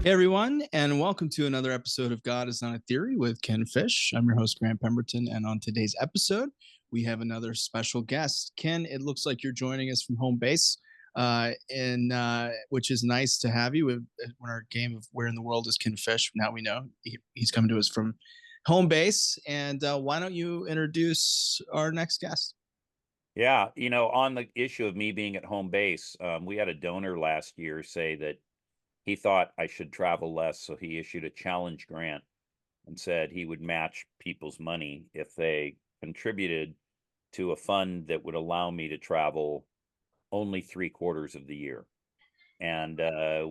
Hey everyone, and welcome to another episode of God is Not a Theory with Ken Fish. I'm your host, Grant Pemberton, and on today's episode, we have another special guest. Ken, it looks like you're joining us from home base, which is nice to have you. When our game of Where in the World is Ken Fish, now we know he's coming to us from home base. And why don't you introduce our next guest? Yeah, on the issue of me being at home base, we had a donor last year say that he thought I should travel less, so he issued a challenge grant and said he would match people's money if they contributed to a fund that would allow me to travel only 3/4 of the year. And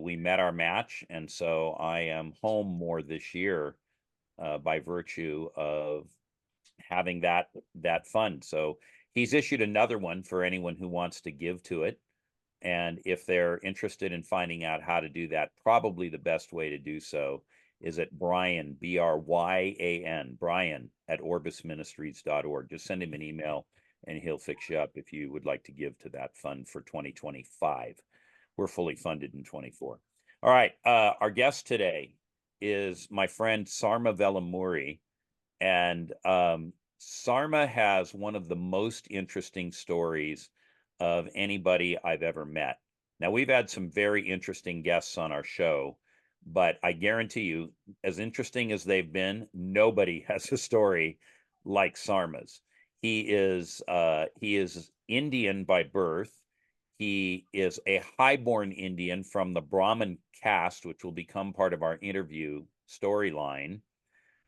we met our match, and so I am home more this year by virtue of having that fund. So he's issued another one for anyone who wants to give to it. And if they're interested in finding out how to do that, probably the best way to do so is at Bryan, Bryan, Bryan at orbisministries.org. Just send him an email and he'll fix you up if you would like to give to that fund for 2025. We're fully funded in 24. All right. Our guest today is my friend Sarma Velamuri. And Sarma has one of the most interesting stories of anybody I've ever met. Now, we've had some very interesting guests on our show, but I guarantee you, as interesting as they've been, nobody has a story like Sarma's. He is Indian by birth. He is a highborn Indian from the Brahman caste, which will become part of our interview storyline.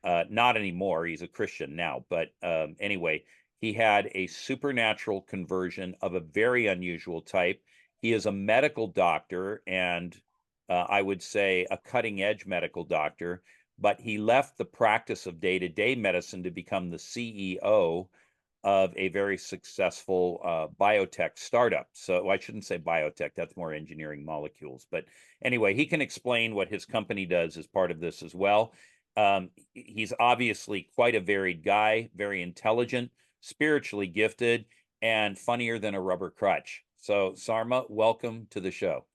Not anymore. He's a Christian now. But anyway, he had a supernatural conversion of a very unusual type. He is a medical doctor, and I would say a cutting edge medical doctor, but he left the practice of day-to-day medicine to become the CEO of a very successful biotech startup. So I shouldn't say biotech, that's more engineering molecules. But anyway, he can explain what his company does as part of this as well. He's obviously quite a varied guy, very intelligent, spiritually gifted, and funnier than a rubber crutch. So, Sarma, welcome to the show.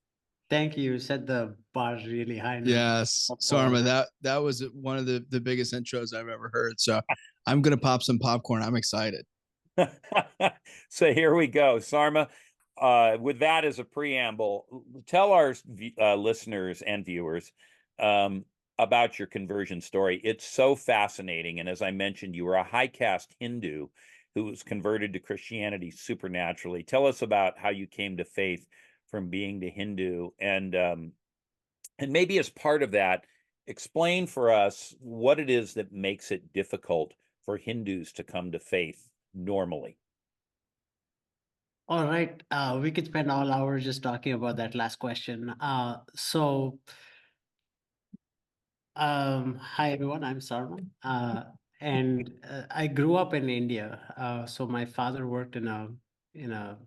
Thank you. You set the bar really high now. Yes, Sarma, that was one of the biggest intros I've ever heard. So I'm gonna pop some popcorn. I'm excited. So here we go, Sarma. With that as a preamble, tell our listeners and viewers about your conversion story. It's so fascinating. And as I mentioned, you were a high caste Hindu who was converted to Christianity supernaturally. Tell us about how you came to faith from being to Hindu, and maybe as part of that, explain for us what it is that makes it difficult for Hindus to come to faith normally. All right. We could spend all hours just talking about that last question. Hi everyone, I'm Sarma. And I grew up in India. So my father worked in a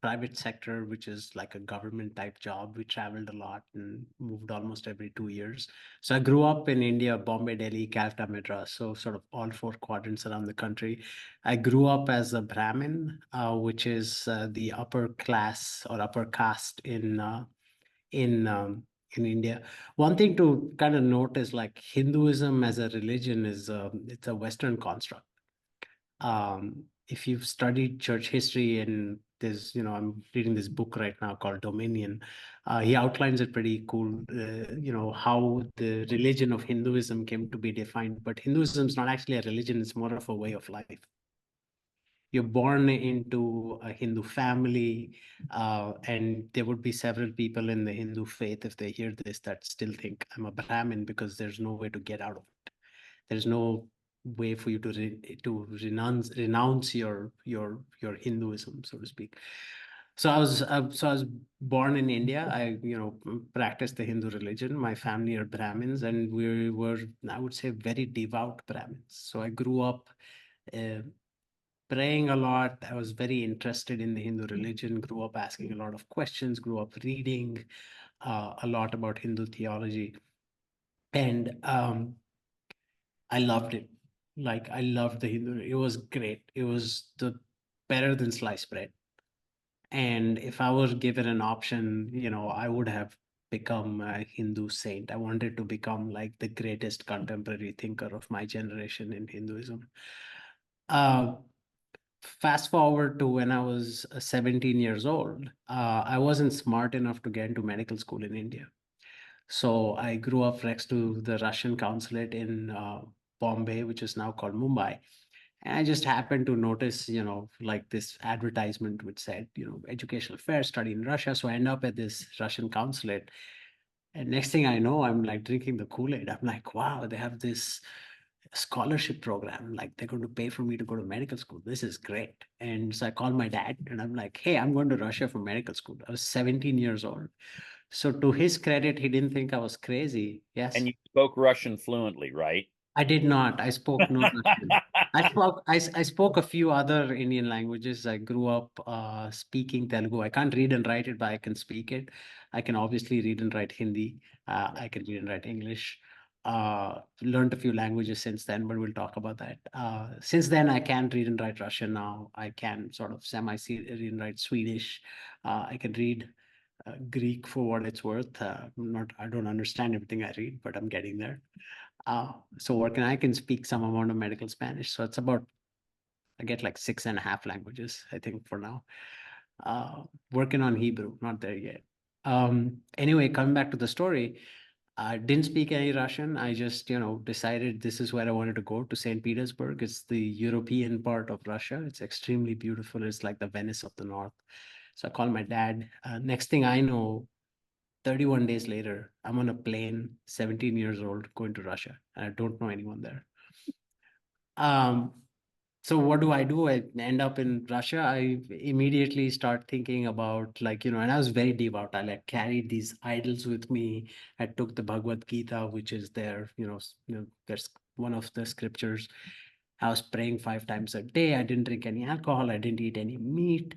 private sector, which is like a government type job. We traveled a lot and moved almost every 2 years. So I grew up in India, Bombay, Delhi, Calcutta, Madras, so sort of all four quadrants around the country. I grew up as a Brahmin, which is the upper class or upper caste in in India. One thing to kind of note is like Hinduism as a religion is it's a Western construct. If you've studied church history, and I'm reading this book right now called Dominion. He outlines it pretty cool, how the religion of Hinduism came to be defined. But Hinduism is not actually a religion, it's more of a way of life. You're born into a Hindu family, and there would be several people in the Hindu faith, if they hear this, that still think I'm a Brahmin because there's no way to get out of it. There's no way for you to renounce your Hinduism, so to speak. So I was born in India. I practiced the Hindu religion. My family are Brahmins, and we were, I would say, very devout Brahmins. So I grew up uh, praying a lot. I was very interested in the Hindu religion. Grew up asking a lot of questions. Grew up reading a lot about Hindu theology, and I loved it. Like I loved the Hindu. It was great. It was the better than sliced bread. And if I was given an option, I would have become a Hindu saint. I wanted to become like the greatest contemporary thinker of my generation in Hinduism. Fast forward to when I was 17 years old, I wasn't smart enough to get into medical school in India. So I grew up next to the Russian consulate in Bombay, which is now called Mumbai. And I just happened to notice, like this advertisement which said, educational fair, study in Russia. So I end up at this Russian consulate. And next thing I know, I'm like drinking the Kool-Aid. I'm like, wow, they have this scholarship program. Like they're going to pay for me to go to medical school. This is great. And so I called my dad and I'm like, hey, I'm going to Russia for medical school. I was 17 years old. So to his credit, he didn't think I was crazy. Yes. And you spoke Russian fluently, right? I did not. I spoke no Russian. I spoke a few other Indian languages. I grew up speaking Telugu. I can't read and write it, but I can speak it. I can obviously read and write Hindi. I can read and write English. Learned a few languages since then, but we'll talk about that. Since then, I can read and write Russian now. I can sort of read and write Swedish. I can read Greek for what it's worth. I don't understand everything I read, but I'm getting there. So I can speak some amount of medical Spanish. So it's about, I get like 6.5 languages, I think, for now. Working on Hebrew, not there yet. Anyway, coming back to the story, I didn't speak any Russian. I just, decided this is where I wanted to go, to St. Petersburg. It's the European part of Russia. It's extremely beautiful. It's like the Venice of the North. So I called my dad. Next thing I know, 31 days later, I'm on a plane, 17 years old, going to Russia, and I don't know anyone there. So what do? I end up in Russia. I immediately start thinking about and I was very devout. I carried these idols with me. I took the Bhagavad Gita, which is there, there's one of the scriptures. I was praying 5 times a day. I didn't drink any alcohol. I didn't eat any meat.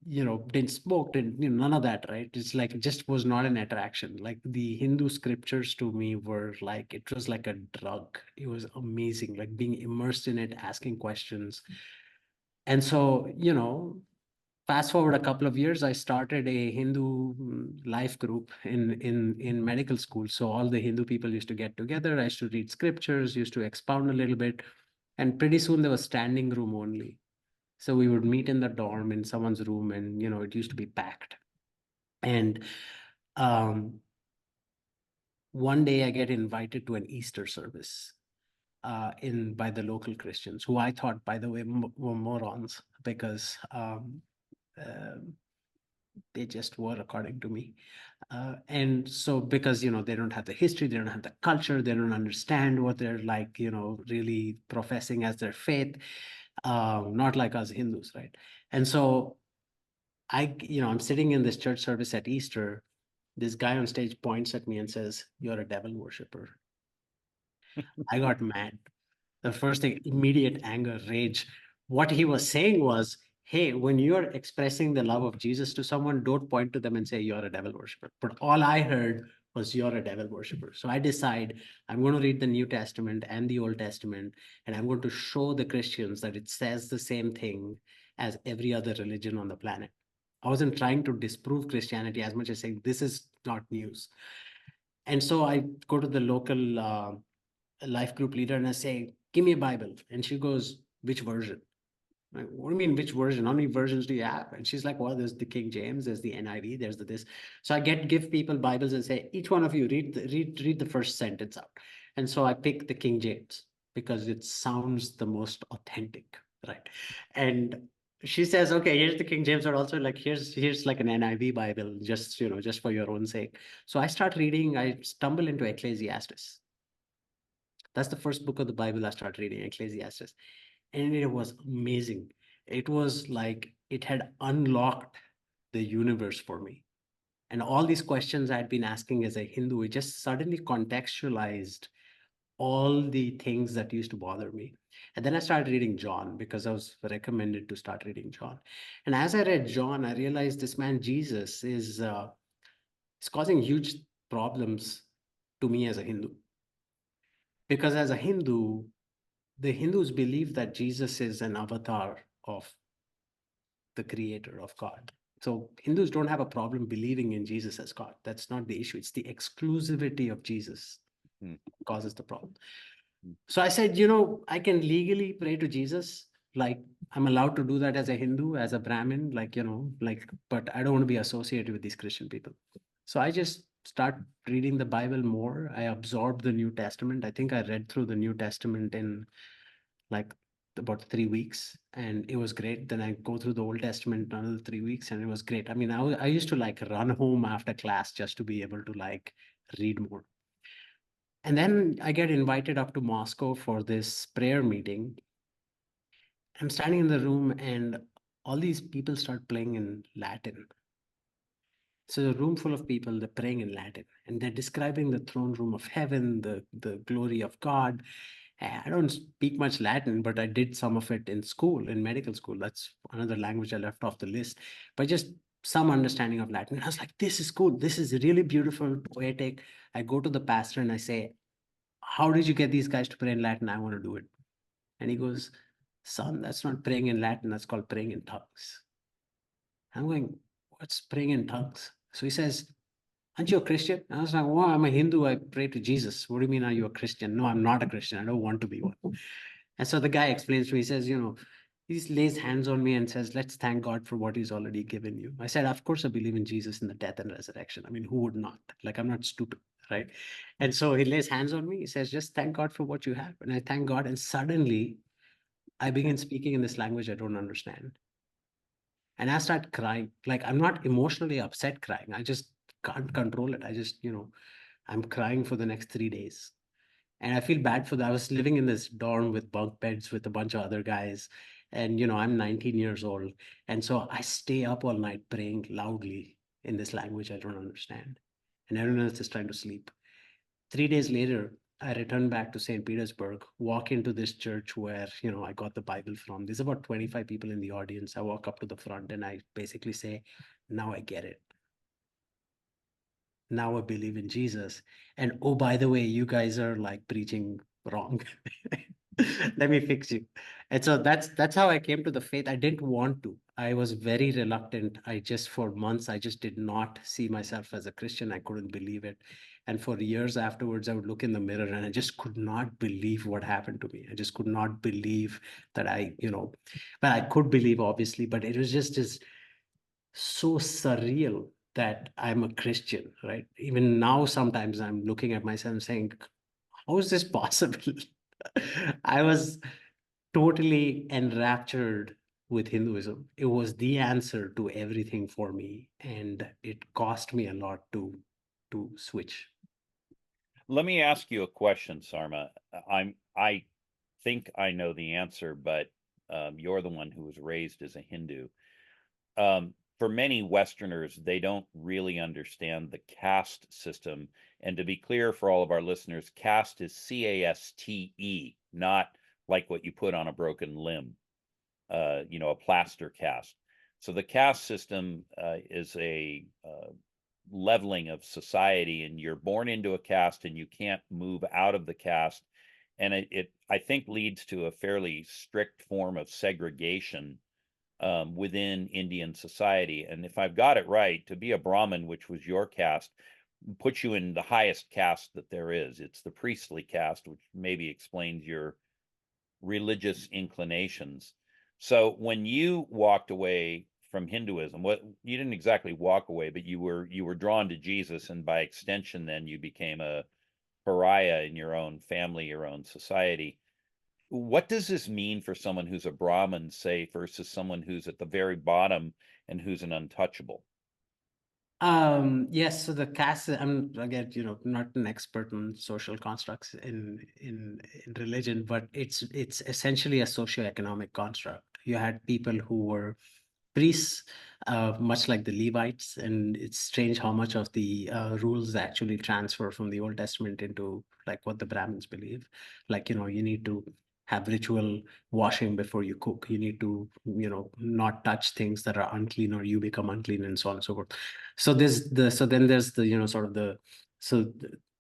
Didn't smoke, none of that, right? It's like it just was not an attraction. Like the Hindu scriptures to me were like, it was like a drug. It was amazing, like being immersed in it, asking questions. And so, fast forward a couple of years, I started a Hindu life group in medical school. So all the Hindu people used to get together. I used to read scriptures, used to expound a little bit. And pretty soon there was standing room only. So we would meet in the dorm in someone's room, and it used to be packed. And one day I get invited to an Easter service by the local Christians, who I thought, by the way, were morons, because they just were, according to me. And so because, they don't have the history, they don't have the culture, they don't understand what they're like, really professing as their faith, not like us Hindus, right? And so I'm sitting in this church service at Easter. This guy on stage points at me and says, "You're a devil worshiper." I got mad. The first thing, immediate anger, rage. What he was saying was, hey, when you're expressing the love of Jesus to someone, don't point to them and say you're a devil worshiper. But all I heard was you're a devil worshiper. So I decide I'm going to read the New Testament and the Old Testament, and I'm going to show the Christians that it says the same thing as every other religion on the planet. I wasn't trying to disprove Christianity as much as saying this is not news. And so I go to the local life group leader and I say, give me a Bible. And she goes, which version? Like, what do you mean, which version? How many versions do you have? And she's like, well, there's the King James, there's the NIV, there's the this. So I give people Bibles and say, each one of you read the first sentence out. And so I pick the King James because it sounds the most authentic, right? And she says, okay, here's the King James, but also like here's like an NIV Bible, just just for your own sake. So I start reading. I stumble into Ecclesiastes. That's the first book of the Bible I started reading, Ecclesiastes. And it was amazing. It was like it had unlocked the universe for me. And all these questions I had been asking as a Hindu, it just suddenly contextualized all the things that used to bother me. And then I started reading John because I was recommended to start reading John. And as I read John, I realized this man, Jesus, is causing huge problems to me as a Hindu. Because as a Hindu, the Hindus believe that Jesus is an avatar of the creator, of God. So Hindus don't have a problem believing in Jesus as God. That's not the issue. It's the exclusivity of Jesus causes the problem. So I said, I can legally pray to Jesus. Like, I'm allowed to do that as a Hindu, as a Brahmin, but I don't want to be associated with these Christian people. So I just start reading the Bible more. I absorbed the New Testament. I think I read through the New Testament in like about 3 weeks, and it was great. Then I go through the Old Testament another 3 weeks, and it was great. I mean, I used to like run home after class just to be able to like read more. And then I get invited up to Moscow for this prayer meeting. I'm standing in the room and all these people start playing in Latin. So a room full of people, they're praying in Latin and they're describing the throne room of heaven, the glory of God. I don't speak much Latin, but I did some of it in school, in medical school. That's another language I left off the list, but just some understanding of Latin. And I was like, this is cool. This is really beautiful, poetic. I go to the pastor and I say, how did you get these guys to pray in Latin? I want to do it. And he goes, son, that's not praying in Latin. That's called praying in tongues. I'm going, what's praying in tongues? So he says, aren't you a Christian? I was like, well, I'm a Hindu. I pray to Jesus. What do you mean, are you a Christian? No, I'm not a Christian. I don't want to be one. And so the guy explains to me, he says, he lays hands on me and says, let's thank God for what he's already given you. I said, of course, I believe in Jesus and the death and resurrection. I mean, who would not? Like, I'm not stupid, right? And so he lays hands on me. He says, just thank God for what you have. And I thank God. And suddenly I begin speaking in this language I don't understand. And I start crying. Like, I'm not emotionally upset crying. I just can't control it. I just, I'm crying for the next 3 days. And I feel bad for that. I was living in this dorm with bunk beds with a bunch of other guys. And, I'm 19 years old. And so I stay up all night praying loudly in this language I don't understand. And everyone else is trying to sleep. 3 days later, I returned back to St. Petersburg, walk into this church where, I got the Bible from. There's about 25 people in the audience. I walk up to the front and I basically say, now I get it. Now I believe in Jesus. And oh, by the way, you guys are like preaching wrong. Let me fix you. And so that's how I came to the faith. I didn't want to. I was very reluctant. For months, I just did not see myself as a Christian. I couldn't believe it. And for years afterwards, I would look in the mirror and I just could not believe what happened to me. I just could not believe that but I could believe, obviously, but it was just so surreal that I'm a Christian, right? Even now, sometimes I'm looking at myself and saying, how is this possible? I was totally enraptured with Hinduism. It was the answer to everything for me. And it cost me a lot to switch. Let me ask you a question, Sarma. I think I know the answer, but you're the one who was raised as a Hindu. For many Westerners, they don't really understand the caste system. And to be clear for all of our listeners, caste is CASTE, not like what you put on a broken limb, a plaster cast. So the caste system is a leveling of society, and you're born into a caste and you can't move out of the caste. And it I think leads to a fairly strict form of segregation within Indian society. And if I've got it right, to be a Brahmin, which was your caste, puts you in the highest caste that there is. It's the priestly caste, which maybe explains your religious inclinations. So when you walked away from Hinduism, what you didn't exactly walk away, but you were drawn to Jesus, and by extension, then you became a pariah in your own family, your own society. What does this mean for someone who's a Brahmin, say, versus someone who's at the very bottom and who's an untouchable? Yes, so the caste, I'm again, not an expert on social constructs in religion, but it's essentially a socioeconomic construct. You had people who were priests, much like the Levites, and it's strange how much of the rules actually transfer from the Old Testament into like what the Brahmins believe. Like, you need to have ritual washing before you cook. You need to, not touch things that are unclean or you become unclean and so on and so forth. So then there's the, sort of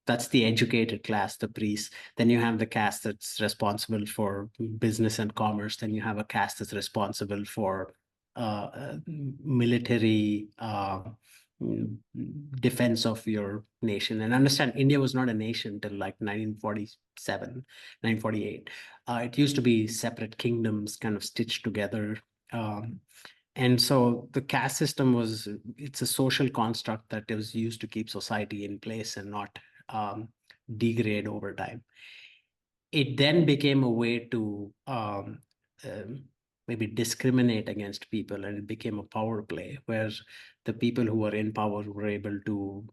that's the educated class, the priests. Then you have the caste that's responsible for business and commerce. Then you have a caste that's responsible for military defense of your nation. And understand, India was not a nation till like 1947, 1948. It used to be separate kingdoms kind of stitched together. And so the caste system it's a social construct that was used to keep society in place and not degrade over time. It then became a way to maybe discriminate against people, and it became a power play where the people who were in power were able to,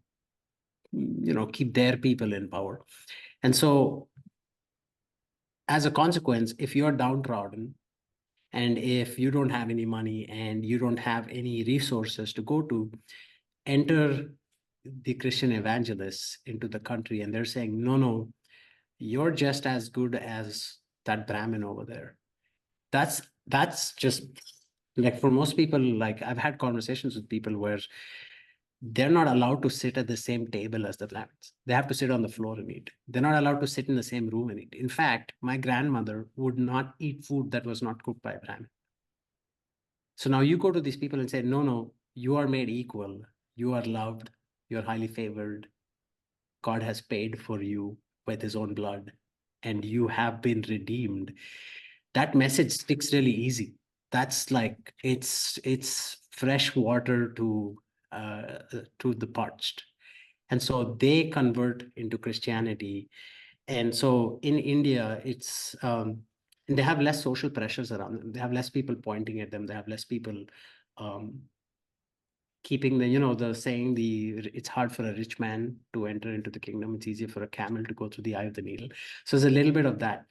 keep their people in power. And so as a consequence, if you're downtrodden, and if you don't have any money and you don't have any resources to go to, enter the Christian evangelists into the country, and they're saying, no, you're just as good as that Brahmin over there. That's just like, for most people, like I've had conversations with people where they're not allowed to sit at the same table as the Brahmins. They have to sit on the floor and eat. They're not allowed to sit in the same room and eat. In fact, my grandmother would not eat food that was not cooked by a Brahmin. So now you go to these people and say, no, you are made equal. You are loved. You're highly favored. God has paid for you with his own blood, and you have been redeemed. That message sticks really easy. That's like, it's fresh water to the parched. And so they convert into Christianity. And so in India, it's and they have less social pressures around them. They have less people pointing at them. They have less people keeping the saying, it's hard for a rich man to enter into the kingdom. It's easier for a camel to go through the eye of the needle. So there's a little bit of that.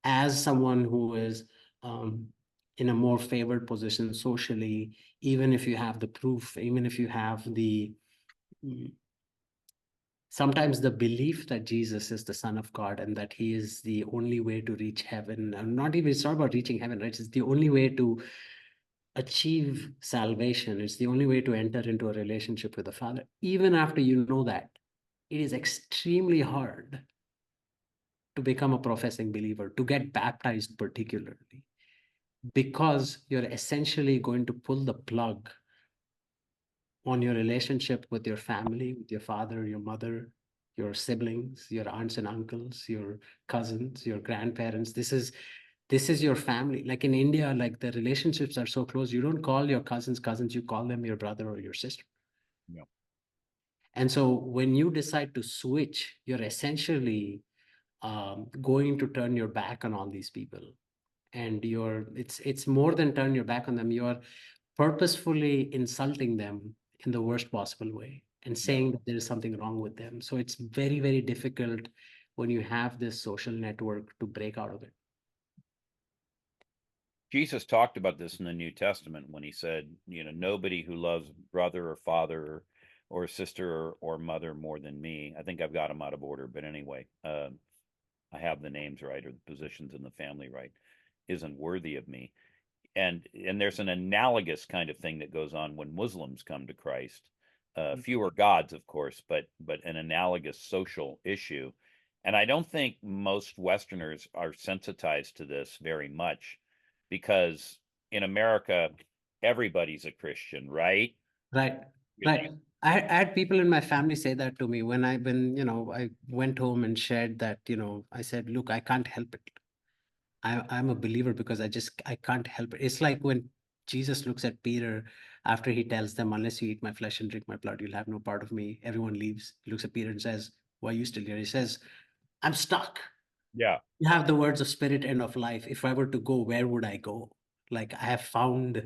As someone who is in a more favored position socially, even if you have the proof, even if you have sometimes the belief that Jesus is the Son of God and that he is the only way to reach heaven, and it's not about reaching heaven, right? It's the only way to achieve salvation. It's the only way to enter into a relationship with the Father. Even after you know that, it is extremely hard to become a professing believer, to get baptized particularly, because you're essentially going to pull the plug on your relationship with your family, with your father, your mother, your siblings, your aunts and uncles, your cousins, your grandparents. This is your family. Like in India, like the relationships are so close. You don't call your cousins, you call them your brother or your sister. Yeah. And so when you decide to switch, you're essentially going to turn your back on all these people. And it's more than turn your back on them. You're purposefully insulting them in the worst possible way and saying that there is something wrong with them. So it's very, very difficult when you have this social network to break out of it. Jesus talked about this in the New Testament when he said, nobody who loves brother or father or sister or mother more than me. I think I've got them out of order, but anyway, I have the names right or the positions in the family right, isn't worthy of me. And there's an analogous kind of thing that goes on when Muslims come to Christ. Fewer gods, of course, but an analogous social issue. And I don't think most Westerners are sensitized to this very much, because in America, everybody's a Christian, right? Right. I had people in my family say that to me when I went home and shared that, I said, look, I can't help it. I'm a believer because I can't help it. It's like when Jesus looks at Peter after he tells them, unless you eat my flesh and drink my blood, you'll have no part of me. Everyone leaves. He looks at Peter and says, why are you still here? He says, I'm stuck. Yeah. You have the words of spirit and of life. If I were to go, where would I go? Like, I have found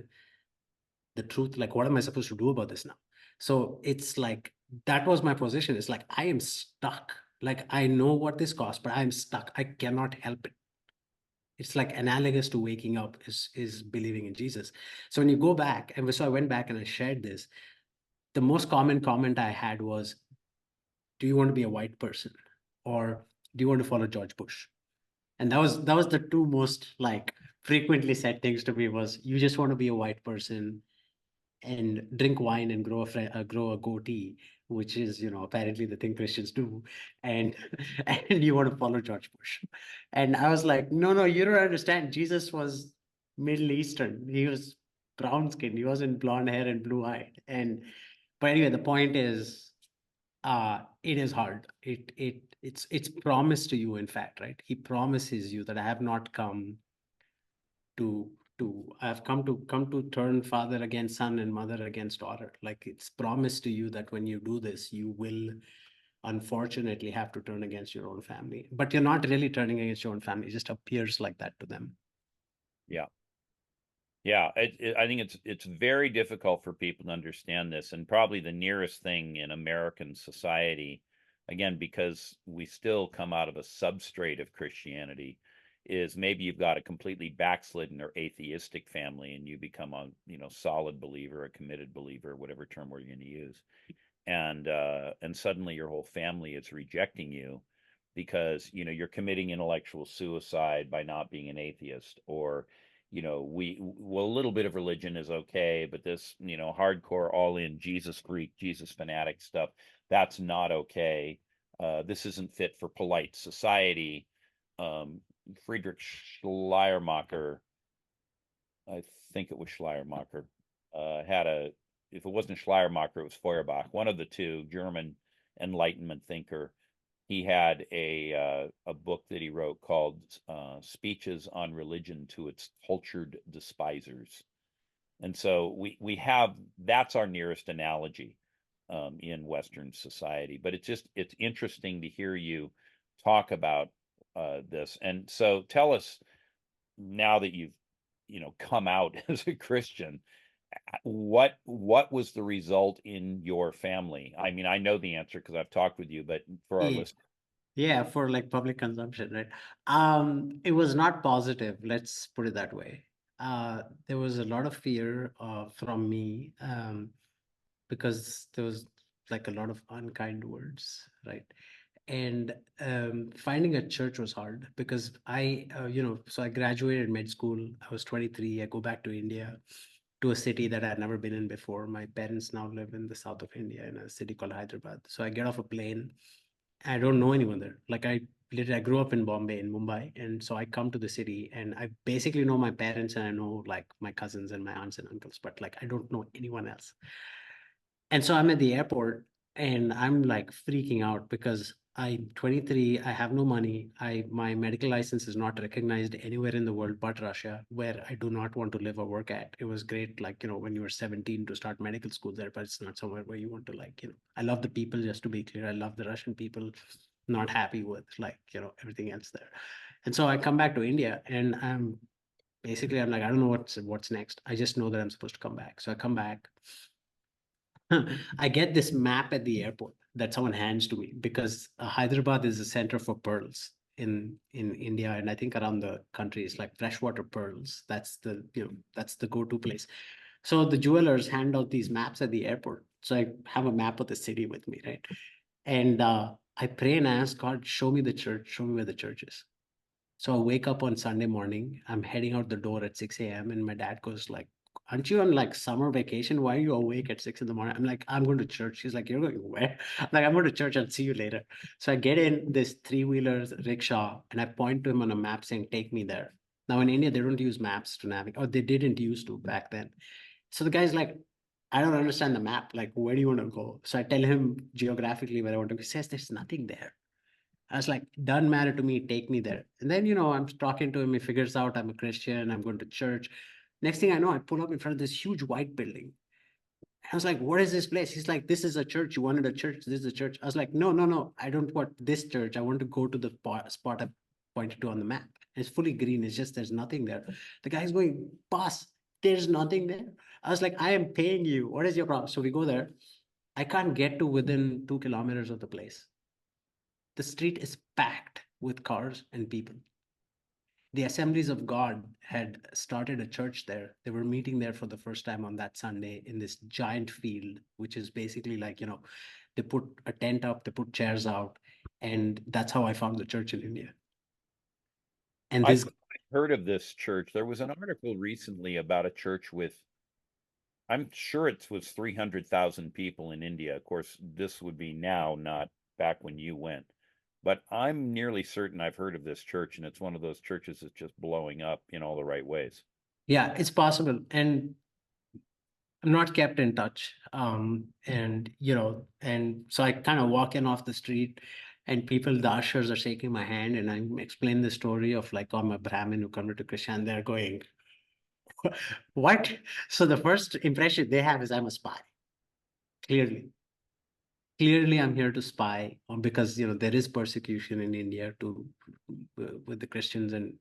the truth. Like, what am I supposed to do about this now? So it's like, that was my position. It's like, I am stuck. Like, I know what this costs, but I'm stuck. I cannot help it. It's like analogous to waking up is believing in Jesus. So when you go back, and so I went back and I shared this, the most common comment I had was, do you want to be a white person? Or do you want to follow George Bush? And that was the two most like frequently said things to me was, you just want to be a white person and drink wine and grow a goatee, which is, apparently the thing Christians do, and and you want to follow George Bush. And I was like, no, you don't understand. Jesus was Middle Eastern. He was brown skinned. He wasn't blonde hair and blue eyed. But anyway, the point is, it is hard. It's promised to you, in fact, right? He promises you that I have not come to I have come to turn father against son and mother against daughter. Like, it's promised to you that when you do this, you will unfortunately have to turn against your own family. But you're not really turning against your own family. It just appears like that to them. Yeah. Yeah, I think it's very difficult for people to understand this, and probably the nearest thing in American society, again, because we still come out of a substrate of Christianity, is maybe you've got a completely backslidden or atheistic family, and you become a solid believer, a committed believer, whatever term we're going to use, and suddenly your whole family is rejecting you because you're committing intellectual suicide by not being an atheist, or a little bit of religion is okay, but this hardcore all in Jesus freak, Jesus fanatic stuff, that's not okay. This isn't fit for polite society. Friedrich Schleiermacher, I think it was Schleiermacher, had if it wasn't Schleiermacher, it was Feuerbach, one of the two, German Enlightenment thinker. He had a book that he wrote called Speeches on Religion to Its Cultured Despisers. And so we have, that's our nearest analogy in Western society. But it's interesting to hear you talk about this. And so tell us, now that you've come out as a Christian, what was the result in your family? I mean, I know the answer because I've talked with you, but for our listeners. Yeah, for like public consumption, right? It was not positive, let's put it that way. There was a lot of fear from me, because there was like a lot of unkind words, right? And finding a church was hard because so I graduated med school. I was 23. I go back to India, to a city that I had never been in before. My parents now live in the south of India in a city called Hyderabad. So I get off a plane. I don't know anyone there. Like, I grew up in Bombay, in Mumbai. And so I come to the city and I basically know my parents and I know like my cousins and my aunts and uncles, but like I don't know anyone else. And so I'm at the airport and I'm like freaking out because I'm 23, I have no money. My medical license is not recognized anywhere in the world but Russia, where I do not want to live or work at. It was great, like, when you were 17 to start medical school there, but it's not somewhere where you want to, like, I love the people, just to be clear. I love the Russian people, not happy with, like, everything else there. And so I come back to India and I'm like, I don't know what's next. I just know that I'm supposed to come back. So I come back. I get this map at the airport that someone hands to me because Hyderabad is the center for pearls in India, and I think around the country. It's like freshwater pearls. That's the go-to place. So the jewelers hand out these maps at the airport. So I have a map of the city with me, right? And I pray and ask God, show me the church, show me where the church is. So I wake up on Sunday morning. I'm heading out the door at 6 a.m. and my dad goes like, aren't you on like summer vacation? Why are you awake at 6 in the morning? I'm like, I'm going to church. He's like, you're going where? I'm like, I'm going to church. I'll see you later. So I get in this 3-wheeler rickshaw and I point to him on a map saying, take me there. Now in India, they don't use maps to navigate, or they didn't used to back then. So the guy's like, I don't understand the map. Like, where do you want to go? So I tell him geographically where I want to go. He says, there's nothing there. I was like, doesn't matter to me, take me there. And then, I'm talking to him. He figures out I'm a Christian. I'm going to church. Next thing I know, I pull up in front of this huge white building. I was like, what is this place? He's like, this is a church. You wanted a church. This is a church. I was like, no. I don't want this church. I want to go to the spot I pointed to on the map. It's fully green. It's just, there's nothing there. The guy's going, boss, there's nothing there. I was like, I am paying you. What is your problem? So we go there. I can't get to within 2 kilometers of the place. The street is packed with cars and people. The Assemblies of God had started a church there. They were meeting there for the first time on that Sunday in this giant field, which is basically like, they put a tent up, they put chairs out, and that's how I found the church in India. And I've heard of this church. There was an article recently about a church with, I'm sure it was 300,000 people in India. Of course, this would be now, not back when you went. But I'm nearly certain I've heard of this church, and it's one of those churches that's just blowing up in all the right ways. Yeah, it's possible. And not kept in touch. And so I kind of walk in off the street, and the ushers are shaking my hand, and I explain the story of like, oh, I'm a Brahmin who converted to Christian. They're going, what? So the first impression they have is I'm a spy. Clearly I'm here to spy, because there is persecution in India with the Christians, and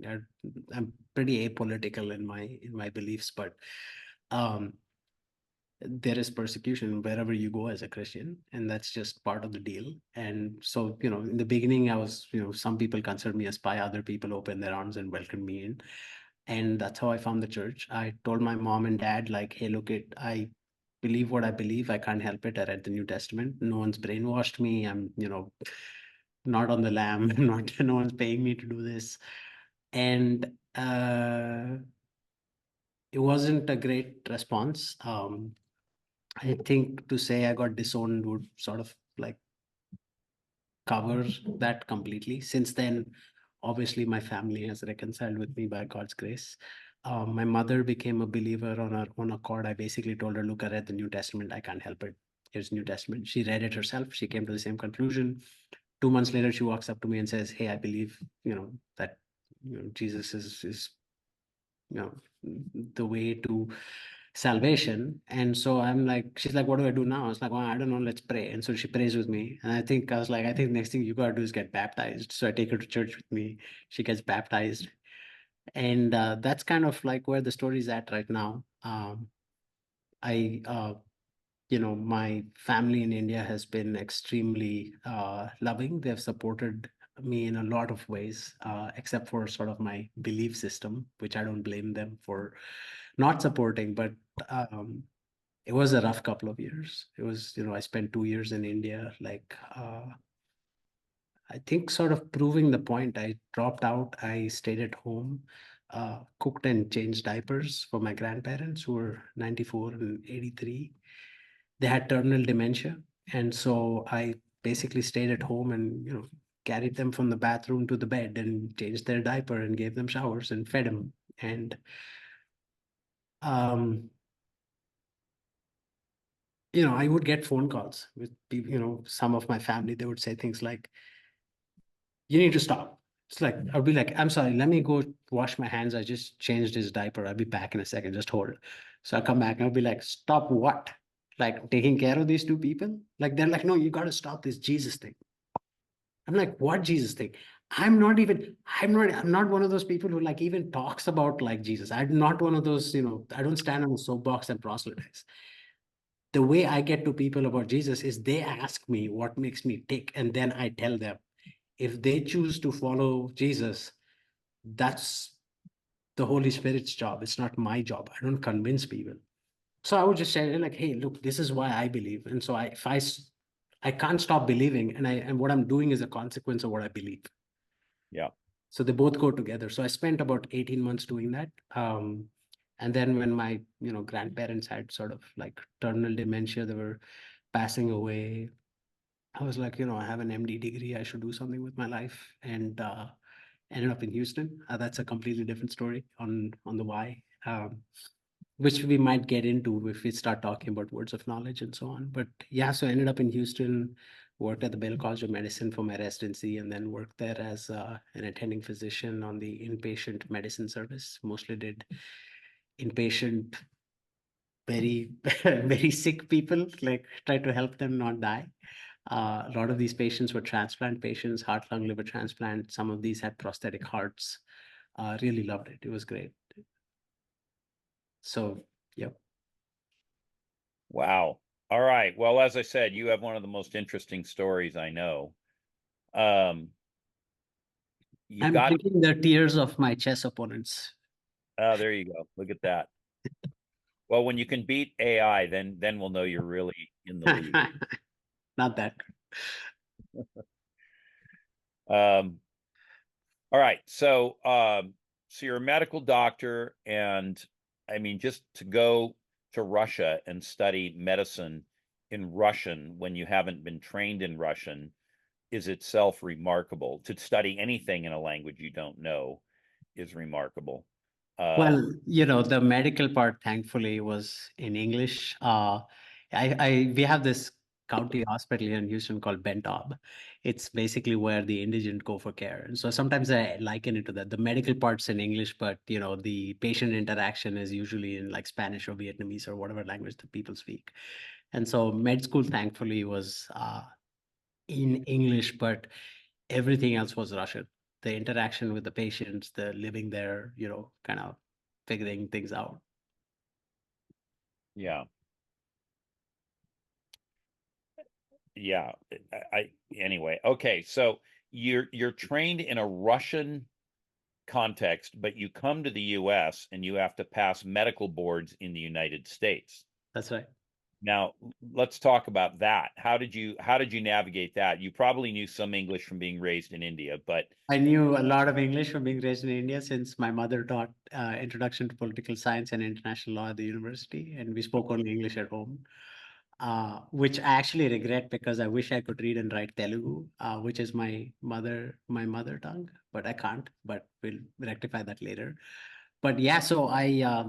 I'm pretty apolitical in my beliefs, but um there is persecution wherever you go as a Christian, and that's just part of the deal. And so, in the beginning, I was, some people considered me a spy, other people opened their arms and welcomed me in. And that's how I found the church. I told my mom and dad, like, hey, look, I believe what I believe. I can't help it. I read the New Testament. No one's brainwashed me. I'm, not on the lam. No one's paying me to do this. And it wasn't a great response. I think to say I got disowned would sort of like cover that completely. Since then, obviously, my family has reconciled with me by God's grace. My mother became a believer on her own accord. I basically told her, look, I read the New Testament. I can't help it. Here's New Testament. She read it herself. She came to the same conclusion. 2 months later, she walks up to me and says, hey, I believe, that Jesus is the way to salvation. And so I'm like, she's like, what do I do now? I was like, well, I don't know, let's pray. And so she prays with me. And I was like, I think next thing you gotta do is get baptized. So I take her to church with me. She gets baptized. And that's kind of like where the story's at right now. My family in India has been extremely loving. They've supported me in a lot of ways, except for sort of my belief system, which I don't blame them for not supporting. But it was a rough couple of years. It was, I spent 2 years in India, like, I think sort of proving the point. I dropped out. I stayed at home, cooked and changed diapers for my grandparents who were 94 and 83. They had terminal dementia. And so I basically stayed at home and, carried them from the bathroom to the bed and changed their diaper and gave them showers and fed them. And, I would get phone calls with people, some of my family. They would say things like, you need to stop. It's like, I'll be like, I'm sorry, let me go wash my hands. I just changed his diaper. I'll be back in a second. Just hold. So I'll come back and I'll be like, stop what? Like taking care of these two people? Like, they're like, no, you got to stop this Jesus thing. I'm like, what Jesus thing? I'm not one of those people who like even talks about like Jesus. I'm not one of those, I don't stand on a soapbox and proselytize. The way I get to people about Jesus is they ask me what makes me tick, and then I tell them. If they choose to follow Jesus, that's the Holy Spirit's job. It's not my job. I don't convince people. So I would just say like, hey, look, this is why I believe. And so I can't stop believing, and what I'm doing is a consequence of what I believe. Yeah. So they both go together. So I spent about 18 months doing that. And then when my, grandparents had sort of like terminal dementia, they were passing away. I was like, I have an MD degree. I should do something with my life. And ended up in Houston. That's a completely different story on the why, which we might get into if we start talking about words of knowledge and so on. But yeah, so I ended up in Houston, worked at the Baylor College of Medicine for my residency, and then worked there as an attending physician on the inpatient medicine service. Mostly did inpatient, very, very sick people, like try to help them not die. A lot of these patients were transplant patients, heart, lung, liver transplant. Some of these had prosthetic hearts. Really loved it. It was great. So, yep. Wow. All right. Well, as I said, you have one of the most interesting stories I know. I'm drinking the tears of my chess opponents. Oh, there you go. Look at that. Well, when you can beat AI, then we'll know you're really in the league. Not that. All right. So you're a medical doctor, and I mean, just to go to Russia and study medicine in Russian when you haven't been trained in Russian is itself remarkable. To study anything in a language you don't know is remarkable. Well, the medical part, thankfully, was in English. We have this county hospital here in Houston called Bentob. It's basically where the indigent go for care. And so sometimes I liken it to that. The medical part's in English, but the patient interaction is usually in like Spanish or Vietnamese or whatever language the people speak. And so med school, thankfully, was in English, but everything else was Russian. The interaction with the patients, the living there, kind of figuring things out. Yeah. Yeah. Anyway, okay. So you're trained in a Russian context, but you come to the US and you have to pass medical boards in the United States. That's right. Now, let's talk about that. How did you navigate that? You probably knew some English from being raised in India, but I knew a lot of English from being raised in India since my mother taught Introduction to Political Science and International Law at the university, and we spoke only English at home, which I actually regret because I wish I could read and write Telugu, which is my mother tongue, but I can't. But we'll rectify that later. But yeah, so I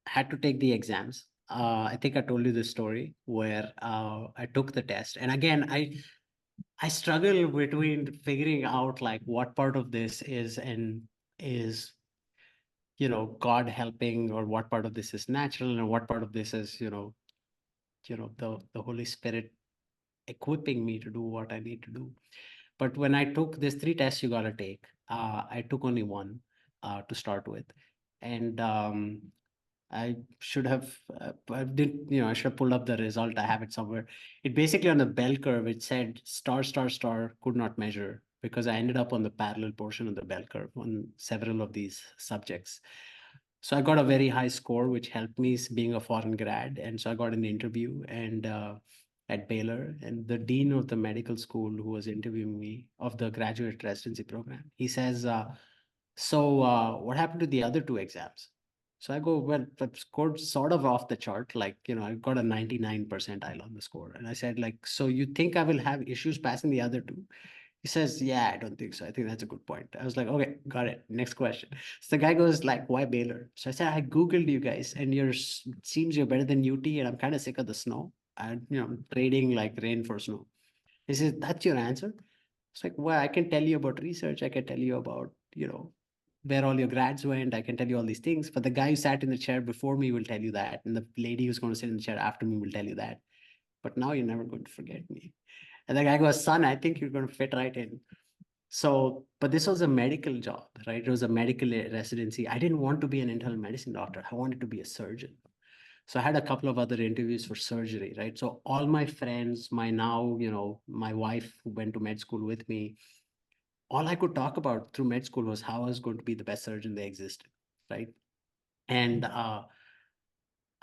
had to take the exams. I think I told you the story where I took the test, and again, I struggle between figuring out like what part of this is God helping, or what part of this is natural, and what part of this is the Holy Spirit equipping me to do what I need to do. But when I took these 3 tests you gotta take, I took only one to start with, and I should have, I should have pulled up the result. I have it somewhere. It basically on the bell curve, it said star, star, star, could not measure, because I ended up on the parallel portion of the bell curve on several of these subjects. So I got a very high score, which helped me being a foreign grad. And so I got an interview and at Baylor, and the dean of the medical school who was interviewing me of the graduate residency program, he says, so what happened to the other 2 exams? So I go, well, I scored sort of off the chart. Like, I got a 99 percentile on the score. And I said, like, so you think I will have issues passing the other 2? He says, yeah, I don't think so. I think that's a good point. I was like, okay, got it. Next question. So the guy goes like, why Baylor? So I said, I Googled you guys and seems you're better than UT, and I'm kind of sick of the snow. I'm trading like rain for snow. He says, that's your answer? It's like, well, I can tell you about research. I can tell you about, where all your grads went. I can tell you all these things. But the guy who sat in the chair before me will tell you that. And the lady who's going to sit in the chair after me will tell you that. But now you're never going to forget me. And the guy goes, son, I think you're going to fit right in. So, but this was a medical job, right? It was a medical residency. I didn't want to be an internal medicine doctor. I wanted to be a surgeon. So I had a couple of other interviews for surgery, right? So all my friends, my wife who went to med school with me, all I could talk about through med school was how I was going to be the best surgeon they existed, right? And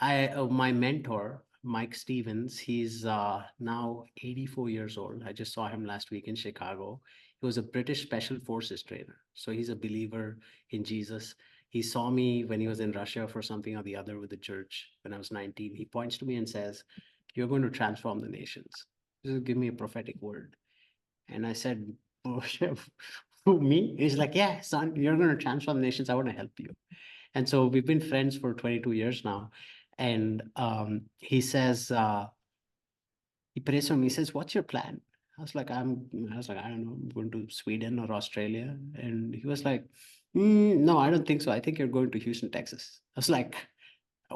my mentor, Mike Stevens, he's now 84 years old. I just saw him last week in Chicago. He was a British Special Forces trainer. So he's a believer in Jesus. He saw me when he was in Russia for something or the other with the church when I was 19. He points to me and says, you're going to transform the nations. Just give me a prophetic word. And I said, oh, who, me? He's like, yeah, son, you're going to transform the nations. I want to help you. And so we've been friends for 22 years now. And he says, he prays for me. He says, what's your plan? I was like, I don't know, I'm going to Sweden or Australia. And he was like, no, I don't think so. I think you're going to Houston, Texas. I was like,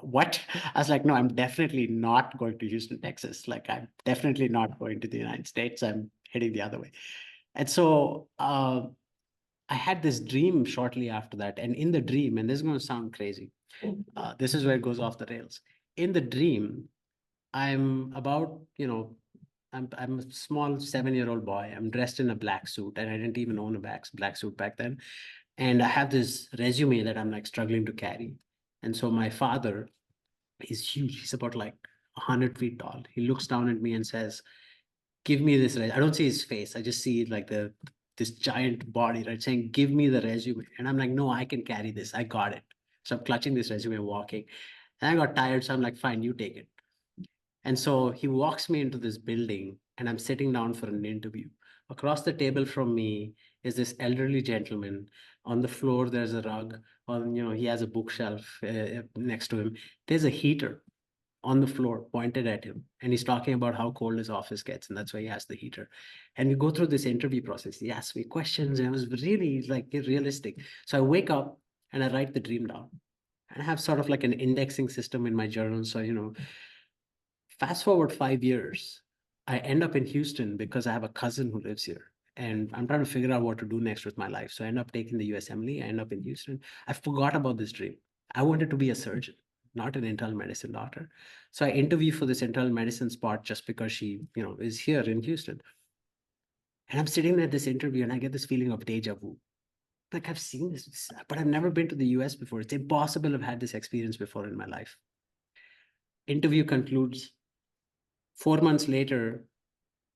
what? I was like, no, I'm definitely not going to Houston, Texas. Like, I'm definitely not going to the United States. I'm heading the other way. And so I had this dream shortly after that. And in the dream, and this is going to sound crazy, this is where it goes off the rails. In the dream, I'm about, I'm a small 7-year-old boy. I'm dressed in a black suit, and I didn't even own a black suit back then. And I have this resume that I'm like struggling to carry. And so my father, he's huge. He's about like 100 feet tall. He looks down at me and says, give me this. I don't see his face. I just see like this giant body, right? Saying, give me the resume. And I'm like, no, I can carry this. I got it. So I'm clutching this resume, walking. And I got tired. So I'm like, fine, you take it. And so he walks me into this building, and I'm sitting down for an interview. Across the table from me is this elderly gentleman On the floor, there's a rug. He has a bookshelf next to him. There's a heater on the floor pointed at him, and he's talking about how cold his office gets, and that's why he has the heater. And we go through this interview process. He asks me questions, and it was really like realistic. So I wake up and I write the dream down, and I have sort of like an indexing system in my journal. So fast forward 5 years, I end up in Houston because I have a cousin who lives here. And I'm trying to figure out what to do next with my life. So I end up taking the USMLE. I end up in Houston. I forgot about this dream. I wanted to be a surgeon, not an internal medicine doctor. So I interview for this internal medicine spot just because she, is here in Houston. And I'm sitting at this interview and I get this feeling of deja vu. Like I've seen this, but I've never been to the US before. It's impossible to have had this experience before in my life. Interview concludes. 4 months later,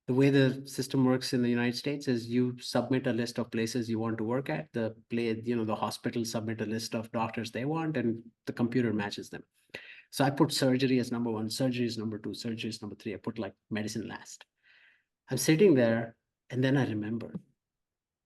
the way the system works in the United States is you submit a list of places you want to work at. The hospitals submit a list of doctors they want, and the computer matches them. So I put surgery as number 1, surgery is number 2, surgery is number 3. I put like medicine last. I'm sitting there, and then I remember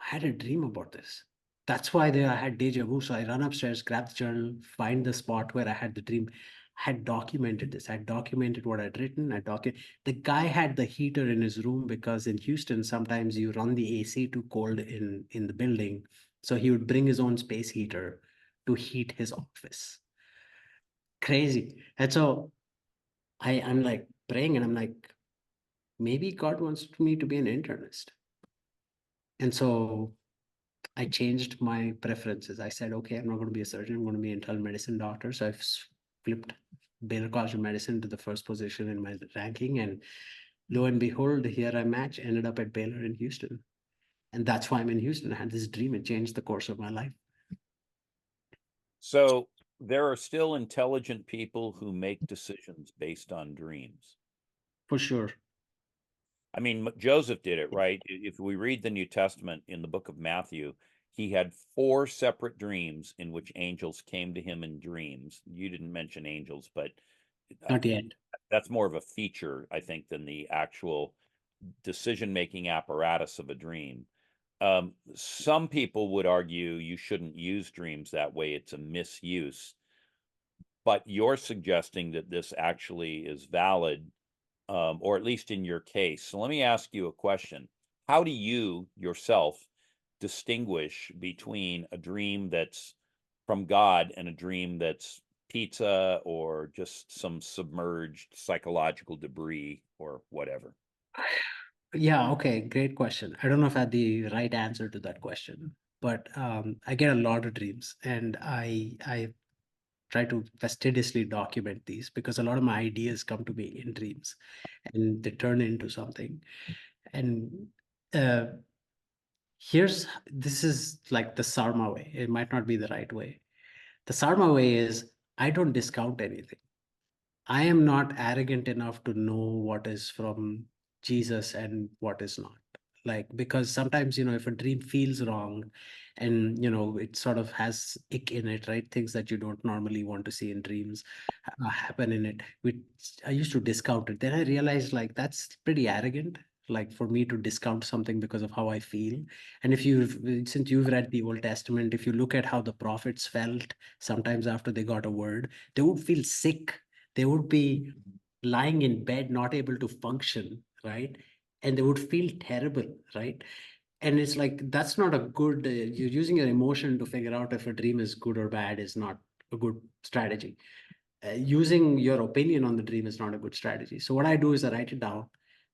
I had a dream about this. That's why I had deja vu. So I run upstairs, grab the journal, find the spot where I had the dream. I had documented this. I had documented what I'd written. The guy had the heater in his room because in Houston, sometimes you run the AC too cold in the building. So he would bring his own space heater to heat his office. Crazy. And so I'm like praying, and I'm like, maybe God wants me to be an internist. And so I changed my preferences. I said, okay, I'm not going to be a surgeon. I'm going to be an internal medicine doctor. So I've flipped Baylor College of Medicine to the first position in my ranking. And lo and behold, here I ended up at Baylor in Houston. And that's why I'm in Houston. I had this dream. It changed the course of my life. So there are still intelligent people who make decisions based on dreams. For sure. I mean, Joseph did it, right? If we read the New Testament in the book of Matthew, he had 4 separate dreams in which angels came to him in dreams. You didn't mention angels, but not yet. That's more of a feature, I think, than the actual decision-making apparatus of a dream. Some people would argue you shouldn't use dreams that way. It's a misuse. But you're suggesting that this actually is valid, or at least in your case. So let me ask you a question. How do you yourself distinguish between a dream that's from God and a dream that's pizza or just some submerged psychological debris or whatever? Yeah, okay, great question. I don't know if I had the right answer to that question, but I get a lot of dreams, and I try to fastidiously document these because a lot of my ideas come to me in dreams and they turn into something. And this is like the Sarma way. It might not be the right way. The Sarma way is I don't discount anything. I am not arrogant enough to know what is from Jesus and what is not. Like, because sometimes, if a dream feels wrong and, it sort of has ick in it, right? Things that you don't normally want to see in dreams happen in it. Which I used to discount it. Then I realized like that's pretty arrogant. Like for me to discount something because of how I feel. And since you've read the Old Testament, if you look at how the prophets felt sometimes after they got a word, they would feel sick. They would be lying in bed, not able to function, right? And they would feel terrible, right? And it's like, that's not a good, you're using your emotion to figure out if a dream is good or bad is not a good strategy. Using your opinion on the dream is not a good strategy. So what I do is I write it down,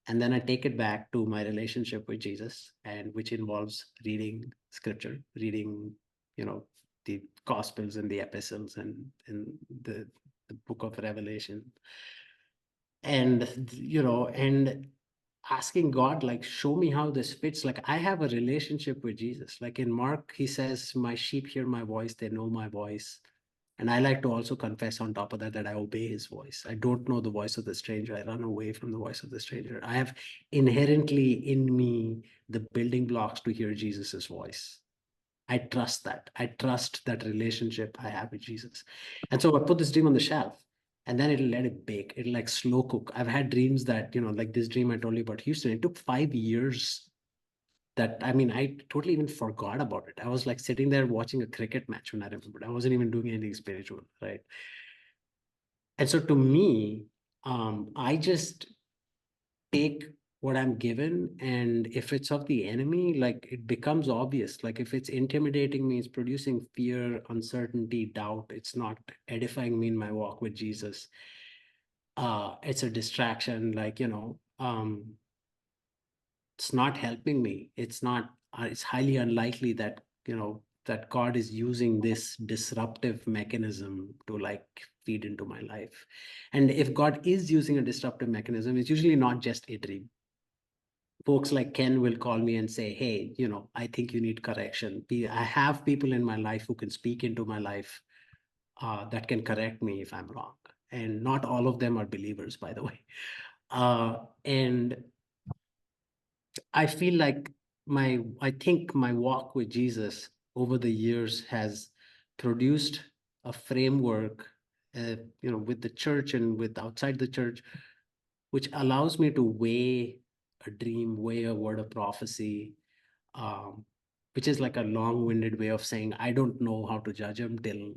and then I take it back to my relationship with Jesus, and which involves reading scripture, reading, the Gospels and the epistles and the book of Revelation. And, and asking God, like, show me how this fits. Like, I have a relationship with Jesus. Like in Mark, he says, my sheep hear my voice, they know my voice. And I like to also confess on top of that I obey his voice. I don't know the voice of the stranger. I run away from the voice of the stranger. I have inherently in me the building blocks to hear Jesus's voice. I trust that. I trust that relationship I have with Jesus. And so I put this dream on the shelf, and then it'll let it bake. It'll like slow cook. I've had dreams that, like this dream I told you about Houston, it took 5 years that, I mean, I totally even forgot about it. I was like sitting there watching a cricket match when I remembered. I wasn't even doing anything spiritual, right? And so to me, I just take what I'm given, and if it's of the enemy, like it becomes obvious. Like if it's intimidating me, it's producing fear, uncertainty, doubt, it's not edifying me in my walk with Jesus. It's a distraction, like, it's not helping me. It's not, it's highly unlikely that, that God is using this disruptive mechanism to like feed into my life. And if God is using a disruptive mechanism, it's usually not just a dream. Folks like Ken will call me and say, hey, I think you need correction. I have people in my life who can speak into my life that can correct me if I'm wrong. And not all of them are believers, by the way. And I feel like I think my walk with Jesus over the years has produced a framework, with the church and with outside the church, which allows me to weigh a dream, weigh a word of prophecy, which is like a long-winded way of saying I don't know how to judge them till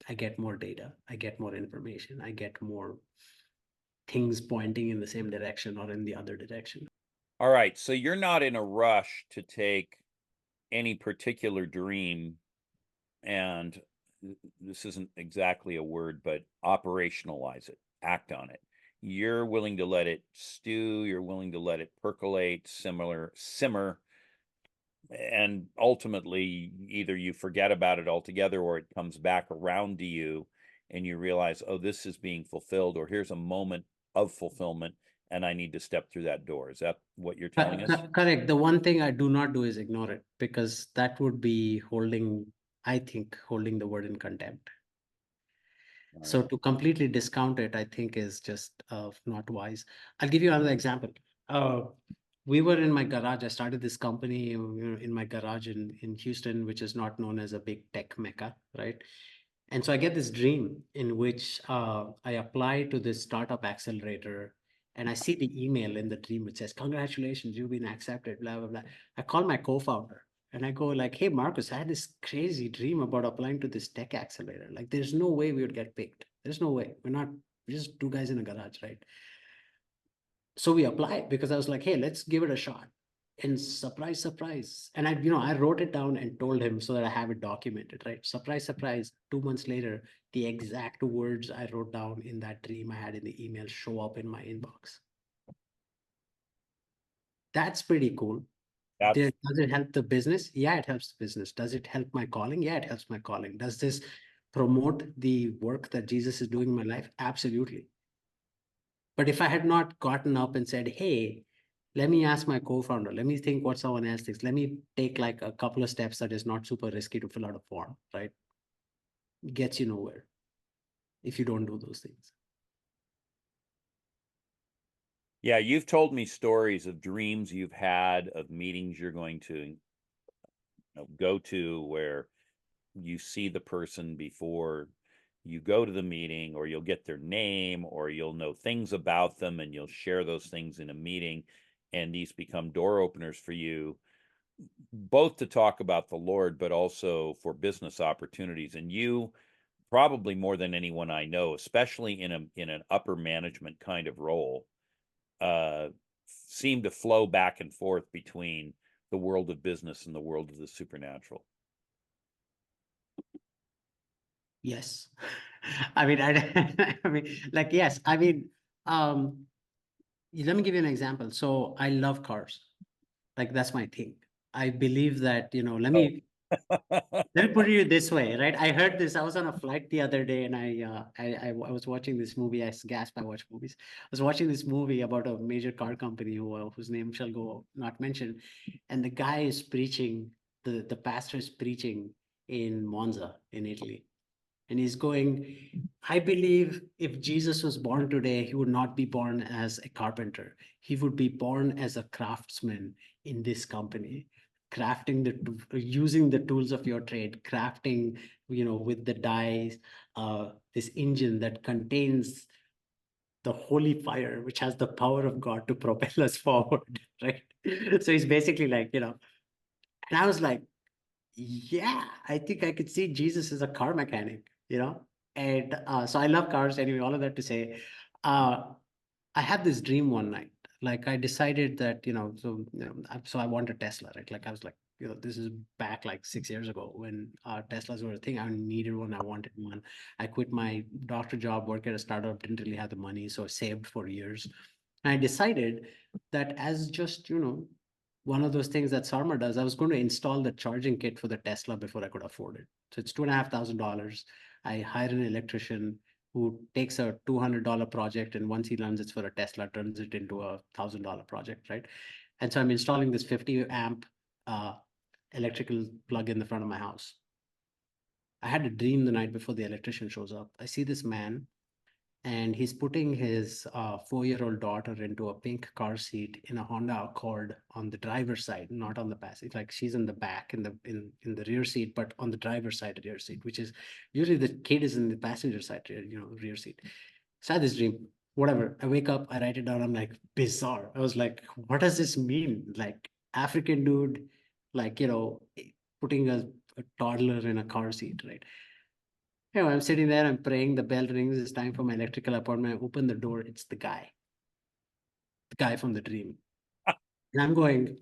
I get more data, I get more information, I get more things pointing in the same direction or in the other direction. All right. So you're not in a rush to take any particular dream and this isn't exactly a word, but operationalize it, act on it. You're willing to let it stew, you're willing to let it percolate, simmer, and ultimately either you forget about it altogether or it comes back around to you and you realize, oh, this is being fulfilled, or here's a moment of fulfillment and I need to step through that door. Is that what you're telling us? Correct. The one thing I do not do is ignore it, because that would be I think, holding the word in contempt. So to completely discount it, I think is just not wise. I'll give you another example. We were in my garage. I started this company in my garage in Houston, which is not known as a big tech mecca, right? And so I get this dream in which I apply to this startup accelerator, and I see the email in the dream which says, congratulations, you've been accepted, blah, blah, blah. I call my co-founder and I go like, hey, Marcus, I had this crazy dream about applying to this tech accelerator. Like, there's no way we would get picked. There's no way. We're just two guys in a garage, right? So we applied because I was like, hey, let's give it a shot. And surprise, surprise. And I wrote it down and told him so that I have it documented, right? Surprise, surprise. 2 months later, the exact words I wrote down in that dream I had in the email show up in my inbox. That's pretty cool. Does it help the business? Yeah, it helps the business. Does it help my calling? Yeah, it helps my calling. Does this promote the work that Jesus is doing in my life? Absolutely. But if I had not gotten up and said, hey, let me ask my co-founder, let me think what someone else thinks, let me take like a couple of steps that is not super risky to fill out a form, right? It gets you nowhere if you don't do those things. Yeah, you've told me stories of dreams you've had, of meetings you're going to go to where you see the person before you go to the meeting, or you'll get their name, or you'll know things about them and you'll share those things in a meeting. And these become door openers for you, both to talk about the Lord, but also for business opportunities. And you, probably more than anyone I know, especially in an upper management kind of role, seem to flow back and forth between the world of business and the world of the supernatural. Yes. I mean, yes. I mean, let me give you an example. So I love cars. Like, that's my thing. I believe that, let me put it this way, right? I heard this. I was on a flight the other day, and I was watching this movie. I gasp, I watch movies. I was watching this movie about a major car company whose name shall go not mentioned, and the guy is preaching. The pastor is preaching in Monza in Italy, and he's going, I believe if Jesus was born today, he would not be born as a carpenter. He would be born as a craftsman in this company, using the tools of your trade, crafting, with the dies, this engine that contains the holy fire, which has the power of God to propel us forward, right? So he's basically like, and I was like, yeah, I think I could see Jesus as a car mechanic, And so I love cars anyway, all of that to say, uh, I had this dream one night. Like I decided that, so I want a Tesla, right? Like I was like, this is back like 6 years ago when Teslas were a thing. I needed one. I wanted one. I quit my doctor job, work at a startup, didn't really have the money. So I saved for years. And I decided that as just, one of those things that Sarma does, I was going to install the charging kit for the Tesla before I could afford it. So it's $2,500. I hire an electrician who takes a $200 project, and once he learns it's for a Tesla, turns it into a $1,000 project, right? And so I'm installing this 50 amp electrical plug in the front of my house. I had a dream the night before the electrician shows up. I see this man, and he's putting his 4-year-old daughter into a pink car seat in a Honda Accord on the driver's side, not on the passenger. Like she's in the back in the rear seat, but on the driver's side rear seat, which is usually the kid is in the passenger side, rear seat. So I had this dream. Whatever. I wake up, I write it down. I'm like, bizarre. I was like, what does this mean? Like African dude, like putting a toddler in a car seat, right? I'm sitting there, I'm praying, the bell rings, it's time for my electrical appointment. I open the door, it's the guy from the dream. And I'm going,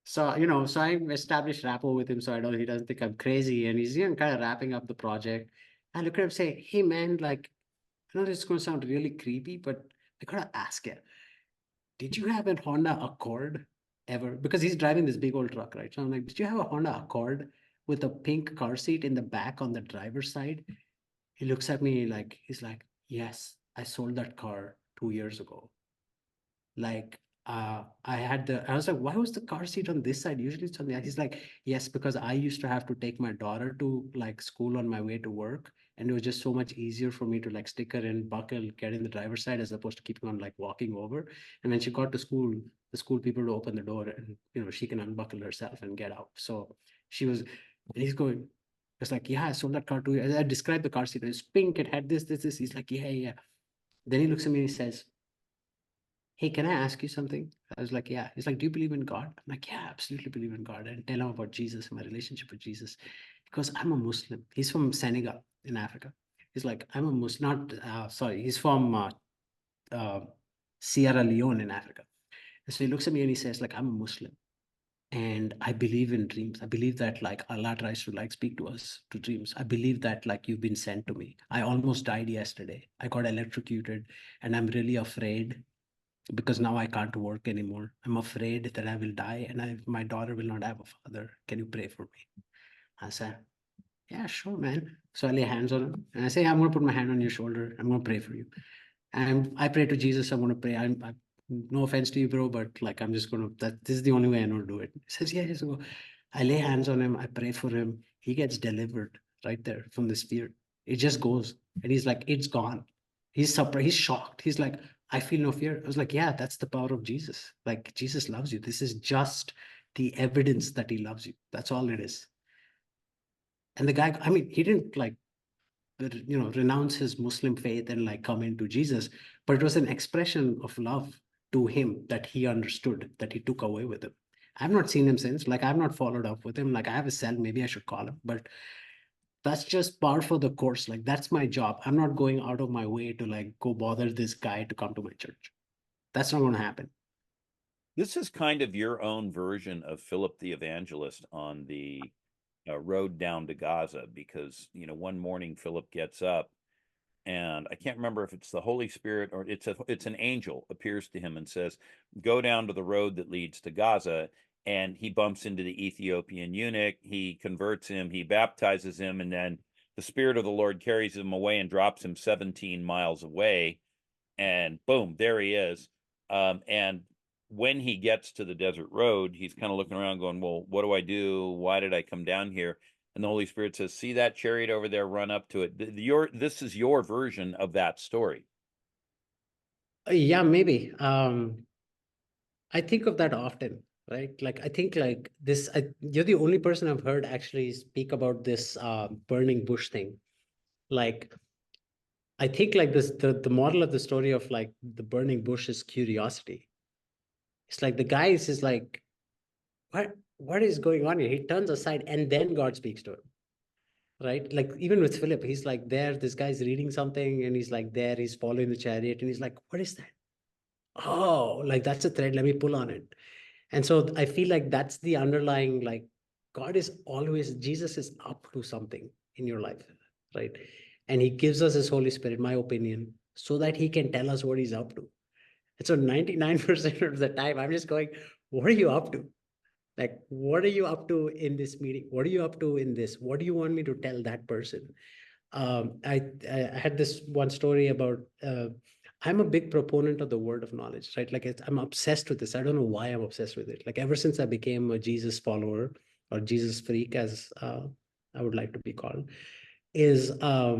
so I established rapport with him so I know he doesn't think I'm crazy. And he's kind of wrapping up the project. I look at him and say, hey man, like, I know this is going to sound really creepy, but I gotta ask you, did you have a Honda Accord ever? Because he's driving this big old truck, right? So I'm like, did you have a Honda Accord with a pink car seat in the back on the driver's side? He looks at me like, he's like, yes, I sold that car 2 years ago. Like, I was like, why was the car seat on this side? Usually it's on the other. He's like, yes, because I used to have to take my daughter to like school on my way to work. And it was just so much easier for me to like stick her in, buckle, get in the driver's side as opposed to keeping on like walking over. And when she got to school, the school people would open the door and, she can unbuckle herself and get out. So she was, and he's going, it's like, yeah, I sold that car to you. I described the car seat. It's pink. It had this. He's like, yeah, yeah. Then he looks at me and he says, hey, can I ask you something? I was like, yeah. He's like, do you believe in God? I'm like, yeah, I absolutely believe in God. And tell him about Jesus and my relationship with Jesus. Because I'm a Muslim. He's from Senegal in Africa. He's like, I'm a Muslim, he's from Sierra Leone in Africa. And so he looks at me and he says, like, I'm a Muslim. And I believe in dreams. I believe that like Allah tries to like speak to us to dreams. I believe that like you've been sent to me. I almost died yesterday. I got electrocuted and I'm really afraid because now I can't work anymore. I'm afraid that I will die and my daughter will not have a father. Can you pray for me? I said, yeah, sure, man. So I lay hands on him and I say, I'm going to put my hand on your shoulder. I'm going to pray for you. And I pray to Jesus. I'm going to pray. No offense to you, bro, but like, I'm just going to, this is the only way I know to do it. He says, yeah, so I lay hands on him. I pray for him. He gets delivered right there from this fear. It just goes. And he's like, it's gone. He's surprised. He's shocked. He's like, I feel no fear. I was like, yeah, that's the power of Jesus. Like, Jesus loves you. This is just the evidence that he loves you. That's all it is. And the guy, I mean, he didn't like, renounce his Muslim faith and like come into Jesus, but it was an expression of love to him that he understood, that he took away with him. I've not seen him since. Like, I've not followed up with him. Like, I have a cell. Maybe I should call him, but that's just par for the course. Like, that's my job. I'm not going out of my way to like go bother this guy to come to my church. That's not going to happen. This is kind of your own version of Philip the Evangelist on the road down to Gaza, because one morning Philip gets up, and I can't remember if it's the Holy Spirit or it's an angel appears to him and says, go down to the road that leads to Gaza. And he bumps into the Ethiopian eunuch. He converts him. He baptizes him. And then the Spirit of the Lord carries him away and drops him 17 miles away. And boom, there he is. And when he gets to the desert road, he's kind of looking around going, well, what do I do? Why did I come down here? And the Holy Spirit says, see that chariot over there, run up to it. This is your version of that story. Yeah, maybe. I think of that often, right? Like, I think like this, you're the only person I've heard actually speak about this burning bush thing. Like, I think like this, the model of the story of like the burning bush is curiosity. It's like the guy is like, what is going on here? He turns aside and then God speaks to him. Right? Like even with Philip, he's like there, this guy's reading something and he's like there, he's following the chariot and he's like, what is that? Oh, like that's a thread, let me pull on it. And so I feel like that's the underlying, like God is always, Jesus is up to something in your life, right? And he gives us his Holy Spirit, my opinion, so that he can tell us what he's up to. And so 99% of the time, I'm just going, what are you up to? Like, what are you up to in this meeting? What are you up to in this? What do you want me to tell that person? I had this one story about, I'm a big proponent of the word of knowledge, right? Like I'm obsessed with this. I don't know why I'm obsessed with it. Like ever since I became a Jesus follower or Jesus freak, as I would like to be called, is I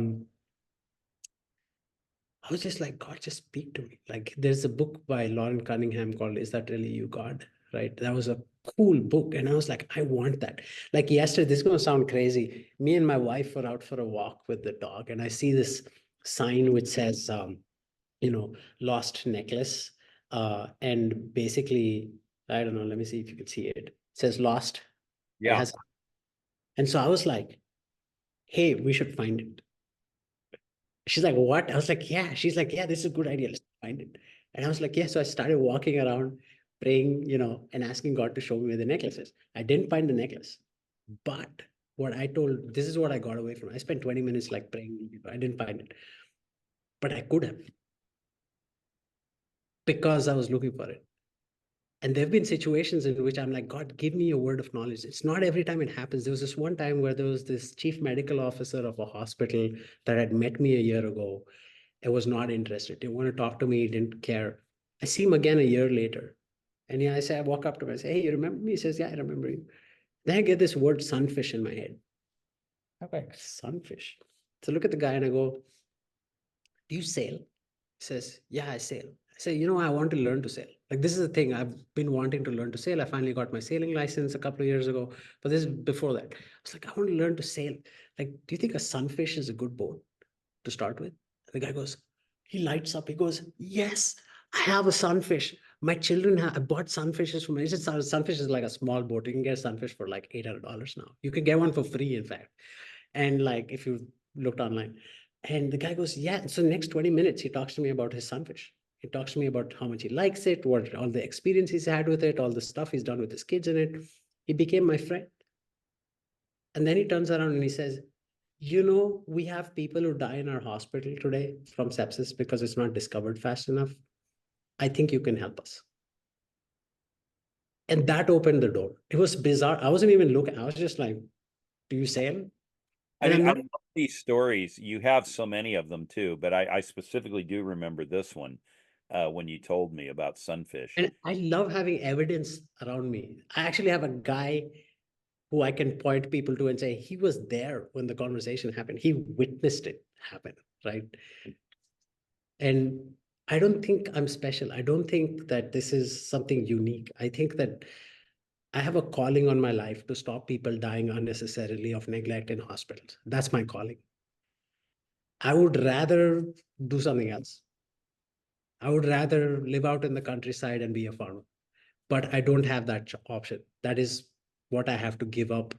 was just like, God, just speak to me. Like there's a book by Lauren Cunningham called Is That Really You, God? Right? That was a cool book. And I was like, I want that. Like yesterday, this is going to sound crazy. Me and my wife were out for a walk with the dog, and I see this sign which says, lost necklace. And basically, I don't know, let me see if you can see it. It says lost. It Yeah. has, and so I was like, hey, we should find it. She's like, what? I was like, yeah. She's like, yeah, this is a good idea. Let's find it. And I was like, yeah. So I started walking around praying, and asking God to show me where the necklace is. I didn't find the necklace. But this is what I got away from. I spent 20 minutes like praying. I didn't find it. But I could have, because I was looking for it. And there have been situations in which I'm like, God, give me a word of knowledge. It's not every time it happens. There was this one time where there was this chief medical officer of a hospital that had met me a year ago. I was not interested. Didn't want to talk to me, didn't care. I see him again a year later. And yeah, I walk up to him, I say, hey, you remember me? He says, yeah, I remember you. Then I get this word sunfish in my head. I'm like, sunfish. So look at the guy and I go, do you sail? He says, yeah, I sail. I say, I want to learn to sail. Like, this is the thing. I've been wanting to learn to sail. I finally got my sailing license a couple of years ago, but this is before that. I was like, I want to learn to sail. Like, do you think a sunfish is a good boat to start with? And the guy goes, he lights up. He goes, yes, I have a sunfish. My children I bought sunfishes from me. Sunfish is like a small boat. You can get a sunfish for like $800 now. You can get one for free, in fact. And like, if you looked online. And the guy goes, yeah. So next 20 minutes, he talks to me about his sunfish. He talks to me about how much he likes it, what all the experience he's had with it, all the stuff he's done with his kids in it. He became my friend. And then he turns around and he says, we have people who die in our hospital today from sepsis because it's not discovered fast enough. I think you can help us. And that opened the door. It was bizarre. I wasn't even looking. I was just like, do you sail? I And mean, I love these stories. You have so many of them too, but I specifically do remember this one when you told me about sunfish. And I love having evidence around me. I actually have a guy who I can point people to and say, he was there when the conversation happened. He witnessed it happen, right? And I don't think I'm special. I don't think that this is something unique. I think that I have a calling on my life to stop people dying unnecessarily of neglect in hospitals. That's my calling. I would rather do something else. I would rather live out in the countryside and be a farmer, but I don't have that option. That is what I have to give up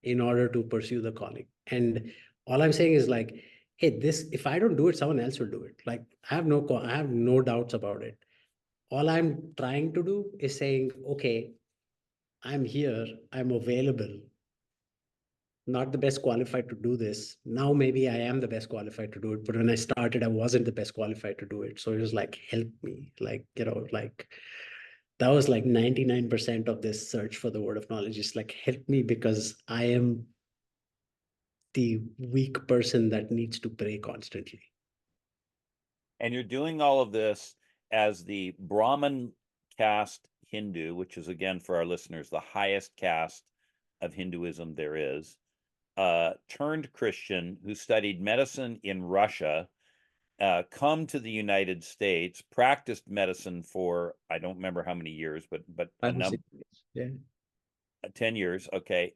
in order to pursue the calling. And all I'm saying is like, hey, if I don't do it, someone else will do it. Like I have no doubts about it. All I'm trying to do is saying, okay, I'm here, I'm available, not the best qualified to do this. Now maybe I am the best qualified to do it. But when I started, I wasn't the best qualified to do it. So it was like, help me. Like, like that was like 99% of this search for the word of knowledge. Is like, help me, because I am the weak person that needs to pray constantly. And you're doing all of this as the Brahman caste Hindu, which is, again, for our listeners, the highest caste of Hinduism there is, turned Christian who studied medicine in Russia, come to the United States, practiced medicine for, I don't remember how many years, but a number, 10 10 years, okay,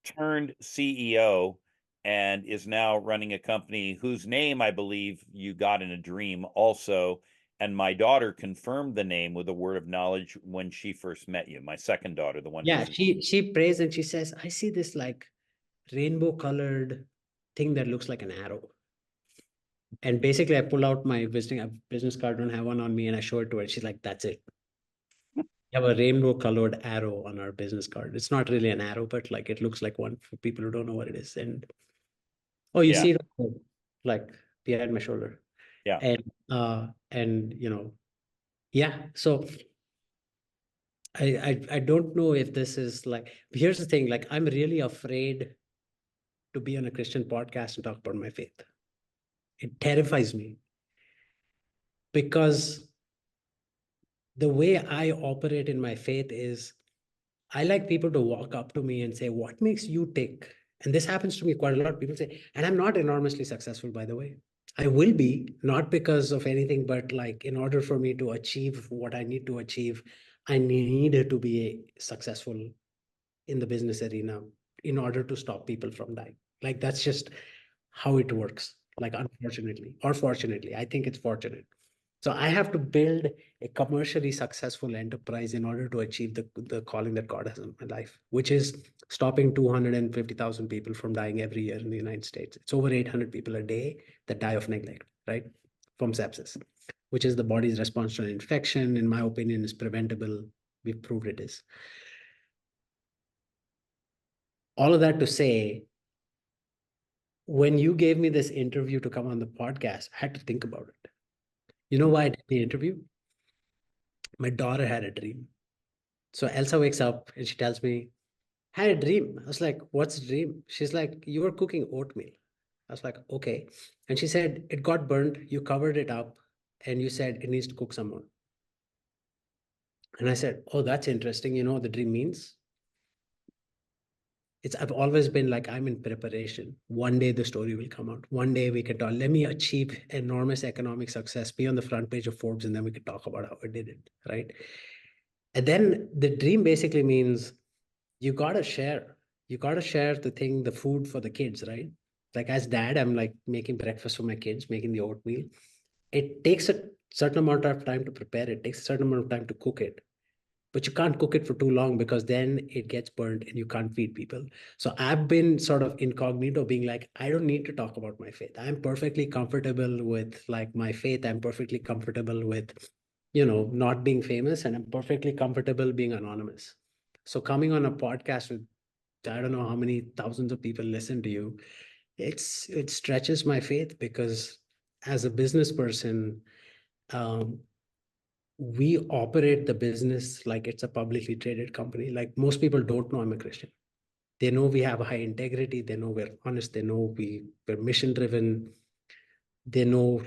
turned CEO, and is now running a company whose name I believe you got in a dream also. And my daughter confirmed the name with a word of knowledge when she first met you. My second daughter, the one Yeah, who's she prays and she says, I see this like rainbow colored thing that looks like an arrow. And basically I pull out my business card, don't have one on me, and I show it to her. She's like, that's it. We have a rainbow colored arrow on our business card. It's not really an arrow, but like it looks like one for people who don't know what it is. And oh, you Yeah. see it like behind my shoulder. Yeah. And yeah. So I don't know if this is like, here's the thing, like I'm really afraid to be on a Christian podcast and talk about my faith. It terrifies me because the way I operate in my faith is I like people to walk up to me and say, what makes you tick? And this happens to me quite a lot. People say, and I'm not enormously successful, by the way. I will be, not because of anything, but like in order for me to achieve what I need to achieve, I need to be successful in the business arena in order to stop people from dying. Like that's just how it works. Like unfortunately or fortunately, I think it's fortunate. So I have to build a commercially successful enterprise in order to achieve the calling that God has in my life, which is stopping 250,000 people from dying every year in the United States. It's over 800 people a day that die of neglect, right? From sepsis, which is the body's response to an infection. In my opinion, is preventable. We've proved it is. All of that to say, when you gave me this interview to come on the podcast, I had to think about it. You know why I did the interview? My daughter had a dream. So Elsa wakes up and she tells me, I had a dream. I was like, what's the dream? She's like, you were cooking oatmeal. I was like, okay. And she said, it got burnt. You covered it up and you said it needs to cook some more. And I said, oh, that's interesting. You know what the dream means? I've always been like, I'm in preparation. One day the story will come out. One day we can talk. Let me achieve enormous economic success, be on the front page of Forbes, and then we could talk about how I did it, right? And then the dream basically means you gotta share. You gotta share the food for the kids, right? Like as dad, I'm like making breakfast for my kids, making the oatmeal. It takes a certain amount of time to prepare it. It takes a certain amount of time to cook it. But you can't cook it for too long because then it gets burnt and you can't feed people. So I've been sort of incognito being like, I don't need to talk about my faith. I'm perfectly comfortable with like my faith. I'm perfectly comfortable with, not being famous, and I'm perfectly comfortable being anonymous. So coming on a podcast with, I don't know how many thousands of people listen to you, it stretches my faith because as a business person, we operate the business like it's a publicly traded company. Like most people don't know I'm a Christian. They know we have high integrity. They know we're honest. They know we're mission driven. They know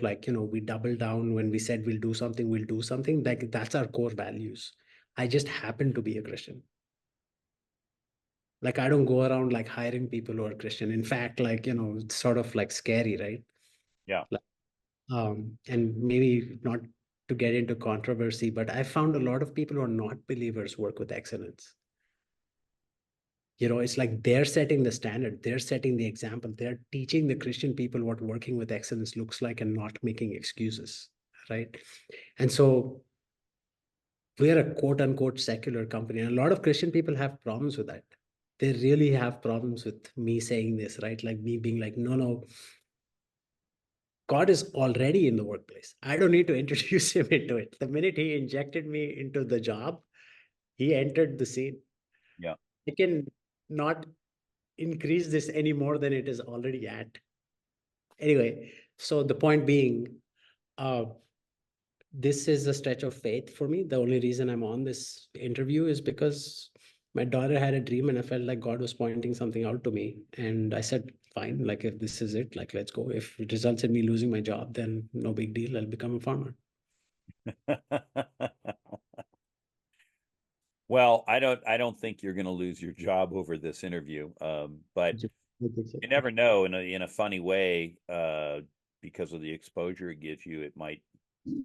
we double down when we said we'll do something, we'll do something. Like that's our core values. I just happen to be a Christian. Like I don't go around like hiring people who are Christian. In fact, it's sort of like scary, right? Yeah. And maybe not to get into controversy, but I found a lot of people who are not believers work with excellence. It's like they're setting the standard, they're setting the example, they're teaching the Christian people what working with excellence looks like and not making excuses, right? And so we're a quote unquote secular company, and a lot of Christian people have problems with that. They really have problems with me saying this, right? Like me being like, no, God is already in the workplace. I don't need to introduce him into it. The minute he injected me into the job, he entered the scene. Yeah. I can not increase this any more than it is already at. Anyway, so the point being, this is a stretch of faith for me. The only reason I'm on this interview is because my daughter had a dream and I felt like God was pointing something out to me. And I said, fine, like if this is it, like let's go. If it results in me losing my job, then no big deal. I'll become a farmer. Well, I don't think you're going to lose your job over this interview. But you never know in a funny way, because of the exposure it gives you, it might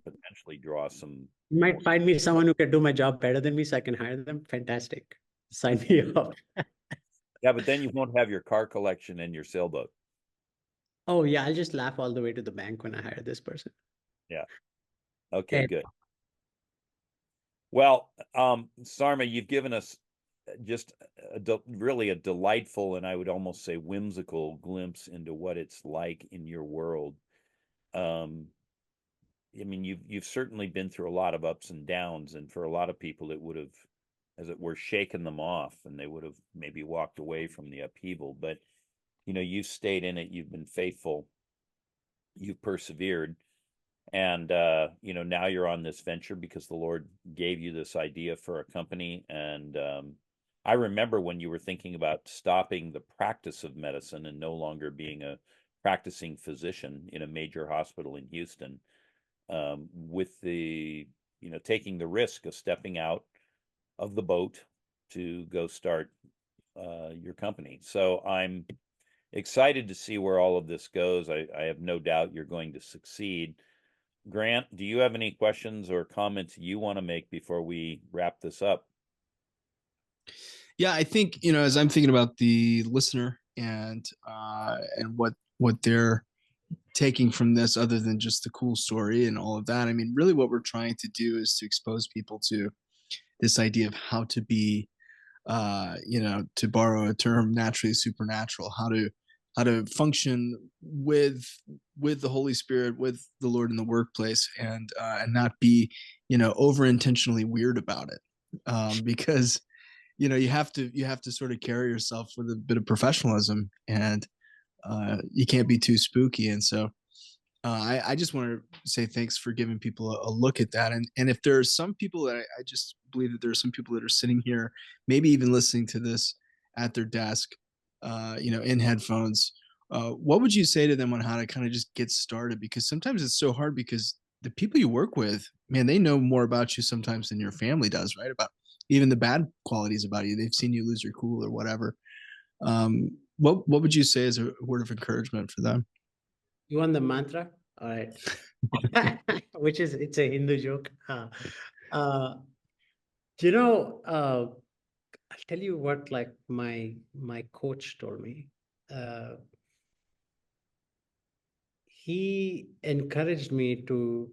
potentially draw some. You might find me someone who can do my job better than me so I can hire them. Fantastic. Sign me up. Yeah, but then you won't have your car collection and your sailboat. Oh yeah, I'll just laugh all the way to the bank when I hire this person. Yeah. Okay, And good. Well, Sarma, you've given us just really a delightful, and I would almost say whimsical glimpse into what it's like in your world. I mean, you've certainly been through a lot of ups and downs, and for a lot of people, it would have, as it were, shaken them off, and they would have maybe walked away from the upheaval. But you've stayed in it, you've been faithful, you've persevered, and now you're on this venture because the Lord gave you this idea for a company. And I remember when you were thinking about stopping the practice of medicine and no longer being a practicing physician in a major hospital in Houston, with the taking the risk of stepping out of the boat to go start your company. So I'm excited to see where all of this goes. I have no doubt you're going to succeed. Grant, do you have any questions or comments you want to make before we wrap this up? Yeah, I think, as I'm thinking about the listener and what they're taking from this, other than just the cool story and all of that, I mean, really what we're trying to do is to expose people to this idea of how to be, to borrow a term, naturally supernatural, how to function with the Holy Spirit, with the Lord in the workplace, and not be, over intentionally weird about it, because you have to sort of carry yourself with a bit of professionalism, and you can't be too spooky. And so I just want to say thanks for giving people a look at that. And if there are some people that I just believe that there are some people that are sitting here, maybe even listening to this at their desk, in headphones, what would you say to them on how to kind of just get started? Because sometimes it's so hard, because the people you work with, man, they know more about you sometimes than your family does, right? About even the bad qualities about you. They've seen you lose your cool or whatever. What would you say as a word of encouragement for them? you want the mantra? All right. It's a Hindu joke. Uh, I'll tell you what, like my coach told me. He encouraged me to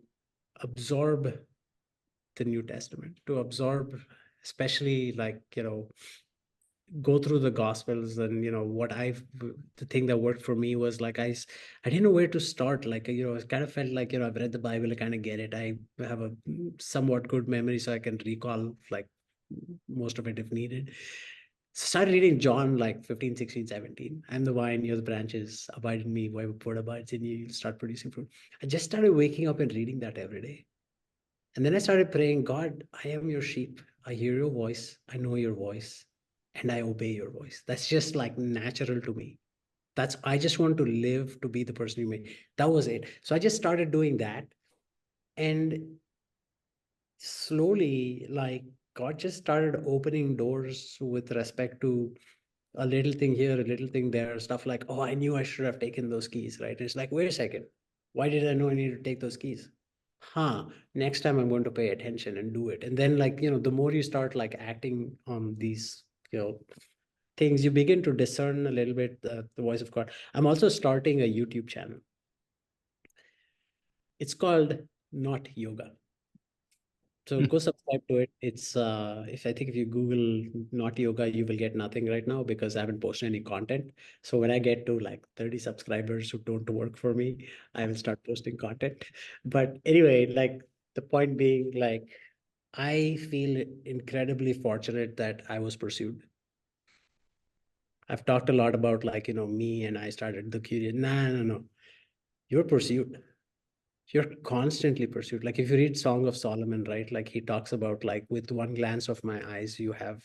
absorb the New Testament, to absorb, especially go through the Gospels. And the thing that worked for me was like I didn't know where to start. Like I kind of felt like I've read the Bible, I kind of get it. I have a somewhat good memory, so I can recall like most of it if needed. So started reading John like 15, 16, 17. I'm the vine, you're the branches. Abide in me, my word abides in you. You'll start producing fruit. I just started waking up and reading that every day. And then I started praying, God, I am your sheep. I hear your voice. I know your voice. And I obey your voice. That's just like natural to me. I just want to live to be the person you made. That was it. So I just started doing that. And slowly, like God just started opening doors with respect to a little thing here, a little thing there, stuff like, oh, I knew I should have taken those keys, right? It's like, wait a second. Why did I know I need to take those keys? Next time I'm going to pay attention and do it. And then the more you start like acting on these, things, you begin to discern a little bit the voice of God. I'm also starting a YouTube channel. It's called Not Yoga. So go subscribe to it. It's if you Google Not Yoga, you will get nothing right now because I haven't posted any content. So when I get to like 30 subscribers who don't work for me, I will start posting content. But anyway, like the point being, like I feel incredibly fortunate that I was pursued. I've talked a lot about me and I started the curious. No. You're pursued. You're constantly pursued. Like if you read Song of Solomon, right? Like he talks about like with one glance of my eyes, you have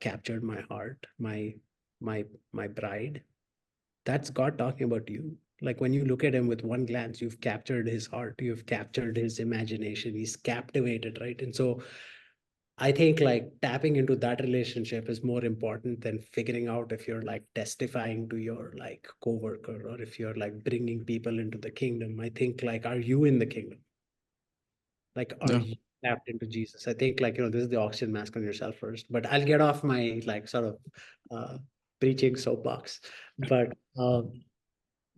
captured my heart, my bride. That's God talking about you. Like when you look at him with one glance, you've captured his heart, you've captured his imagination. He's captivated, right? And so I think like tapping into that relationship is more important than figuring out if you're like testifying to your like coworker or if you're like bringing people into the kingdom. I think like, are you in the kingdom? Like, are No. you tapped into Jesus? I think like, this is the oxygen mask on yourself first, but I'll get off my like sort of preaching soapbox. But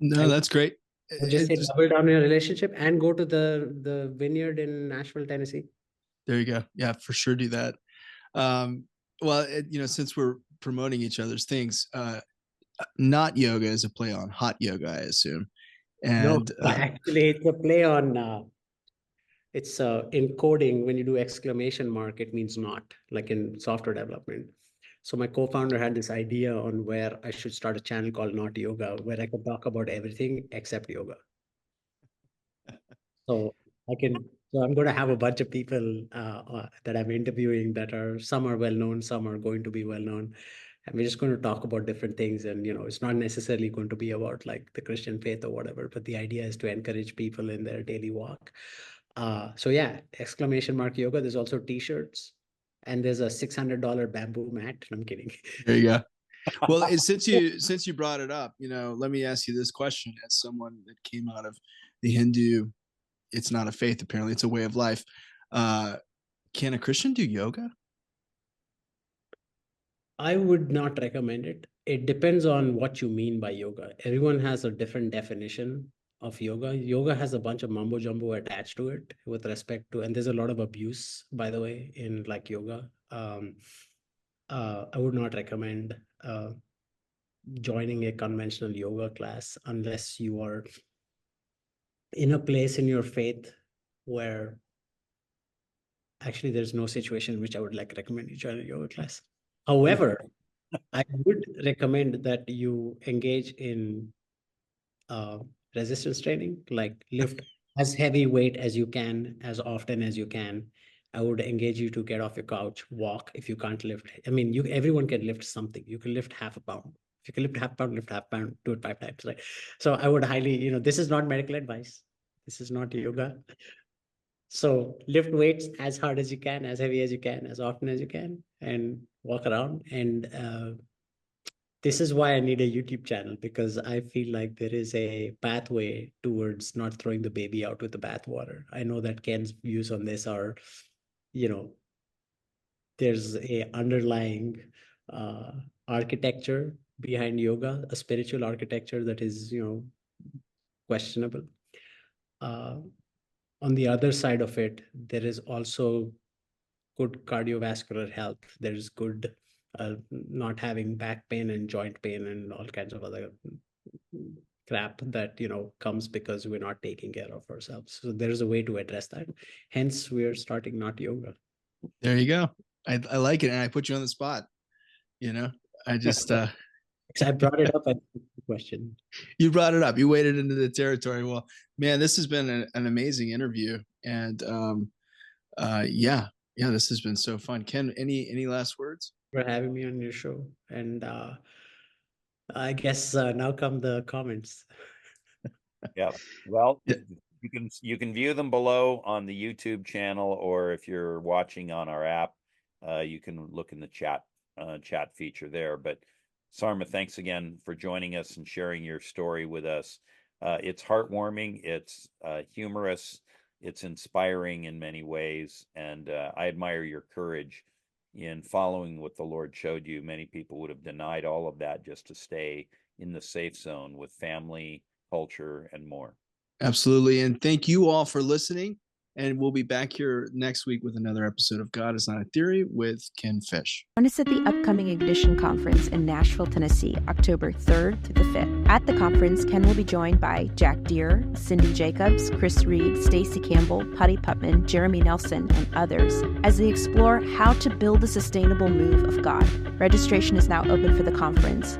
No, that's great. I would just say double down on your relationship and go to the vineyard in Nashville, Tennessee. There you go. Yeah, for sure do that. Well, since we're promoting each other's things, not yoga is a play on hot yoga, I assume. And no, actually, it's a play on. It's in coding, when you do exclamation mark, it means not, like in software development. So my co-founder had this idea on where I should start a channel called Not Yoga, where I could talk about everything except yoga. So I'm going to have a bunch of people that I'm interviewing that some are well-known, some are going to be well-known. And we're just going to talk about different things. And, it's not necessarily going to be about like the Christian faith or whatever, but the idea is to encourage people in their daily walk. So yeah, exclamation mark yoga. There's also t-shirts, and there's a $600 bamboo mat. I'm kidding. There you go. Well, since you brought it up, let me ask you this question as someone that came out of the Hindu. It's not a faith, apparently. It's a way of life. Can a Christian do yoga? I would not recommend it. It depends on what you mean by yoga. Everyone has a different definition of yoga. Yoga has a bunch of mumbo jumbo attached to it with respect to, and there's a lot of abuse, by the way, in like yoga. I would not recommend joining a conventional yoga class unless you are in a place in your faith where actually there's no situation in which I would recommend you join a yoga class. However, I would recommend that you engage in resistance training, like lift as heavy weight as you can, as often as you can. I would engage you to get off your couch, walk if you can't lift. I mean, everyone can lift something. You can lift half a pound. If you can lift half a pound, lift half a pound, do it 5 times, right? So I would highly, this is not medical advice. This is not yoga. So lift weights as hard as you can, as heavy as you can, as often as you can, and walk around. And this is why I need a YouTube channel, because I feel like there is a pathway towards not throwing the baby out with the bathwater. I know that Ken's views on this are, there's a underlying architecture behind yoga, a spiritual architecture that is, questionable. On the other side of it, there is also good cardiovascular health. There's good not having back pain and joint pain and all kinds of other crap that comes because we're not taking care of ourselves. So there's a way to address that. Hence, we're starting Not Yoga. There you go. I like it, and I put you on the spot. I just I brought it up at the question. You brought it up. You waded into the territory. Well, man, this has been an amazing interview, and yeah, this has been so fun. Ken, any last words? For having me on your show, and I guess now come the comments. Yeah. Well, you can view them below on the YouTube channel, or if you're watching on our app, you can look in the chat feature there. But Sarma, thanks again for joining us and sharing your story with us. It's heartwarming, it's humorous, it's inspiring in many ways, and I admire your courage in following what the Lord showed you. Many people would have denied all of that just to stay in the safe zone with family, culture, and more. Absolutely. And thank you all for listening. And we'll be back here next week with another episode of God is Not a Theory with Ken Fish. Join us at the upcoming Ignition Conference in Nashville, Tennessee, October 3rd through the 5th. At the conference, Ken will be joined by Jack Deere, Cindy Jacobs, Chris Reed, Stacy Campbell, Putty Putman, Jeremy Nelson, and others as they explore how to build a sustainable move of God. Registration is now open for the conference.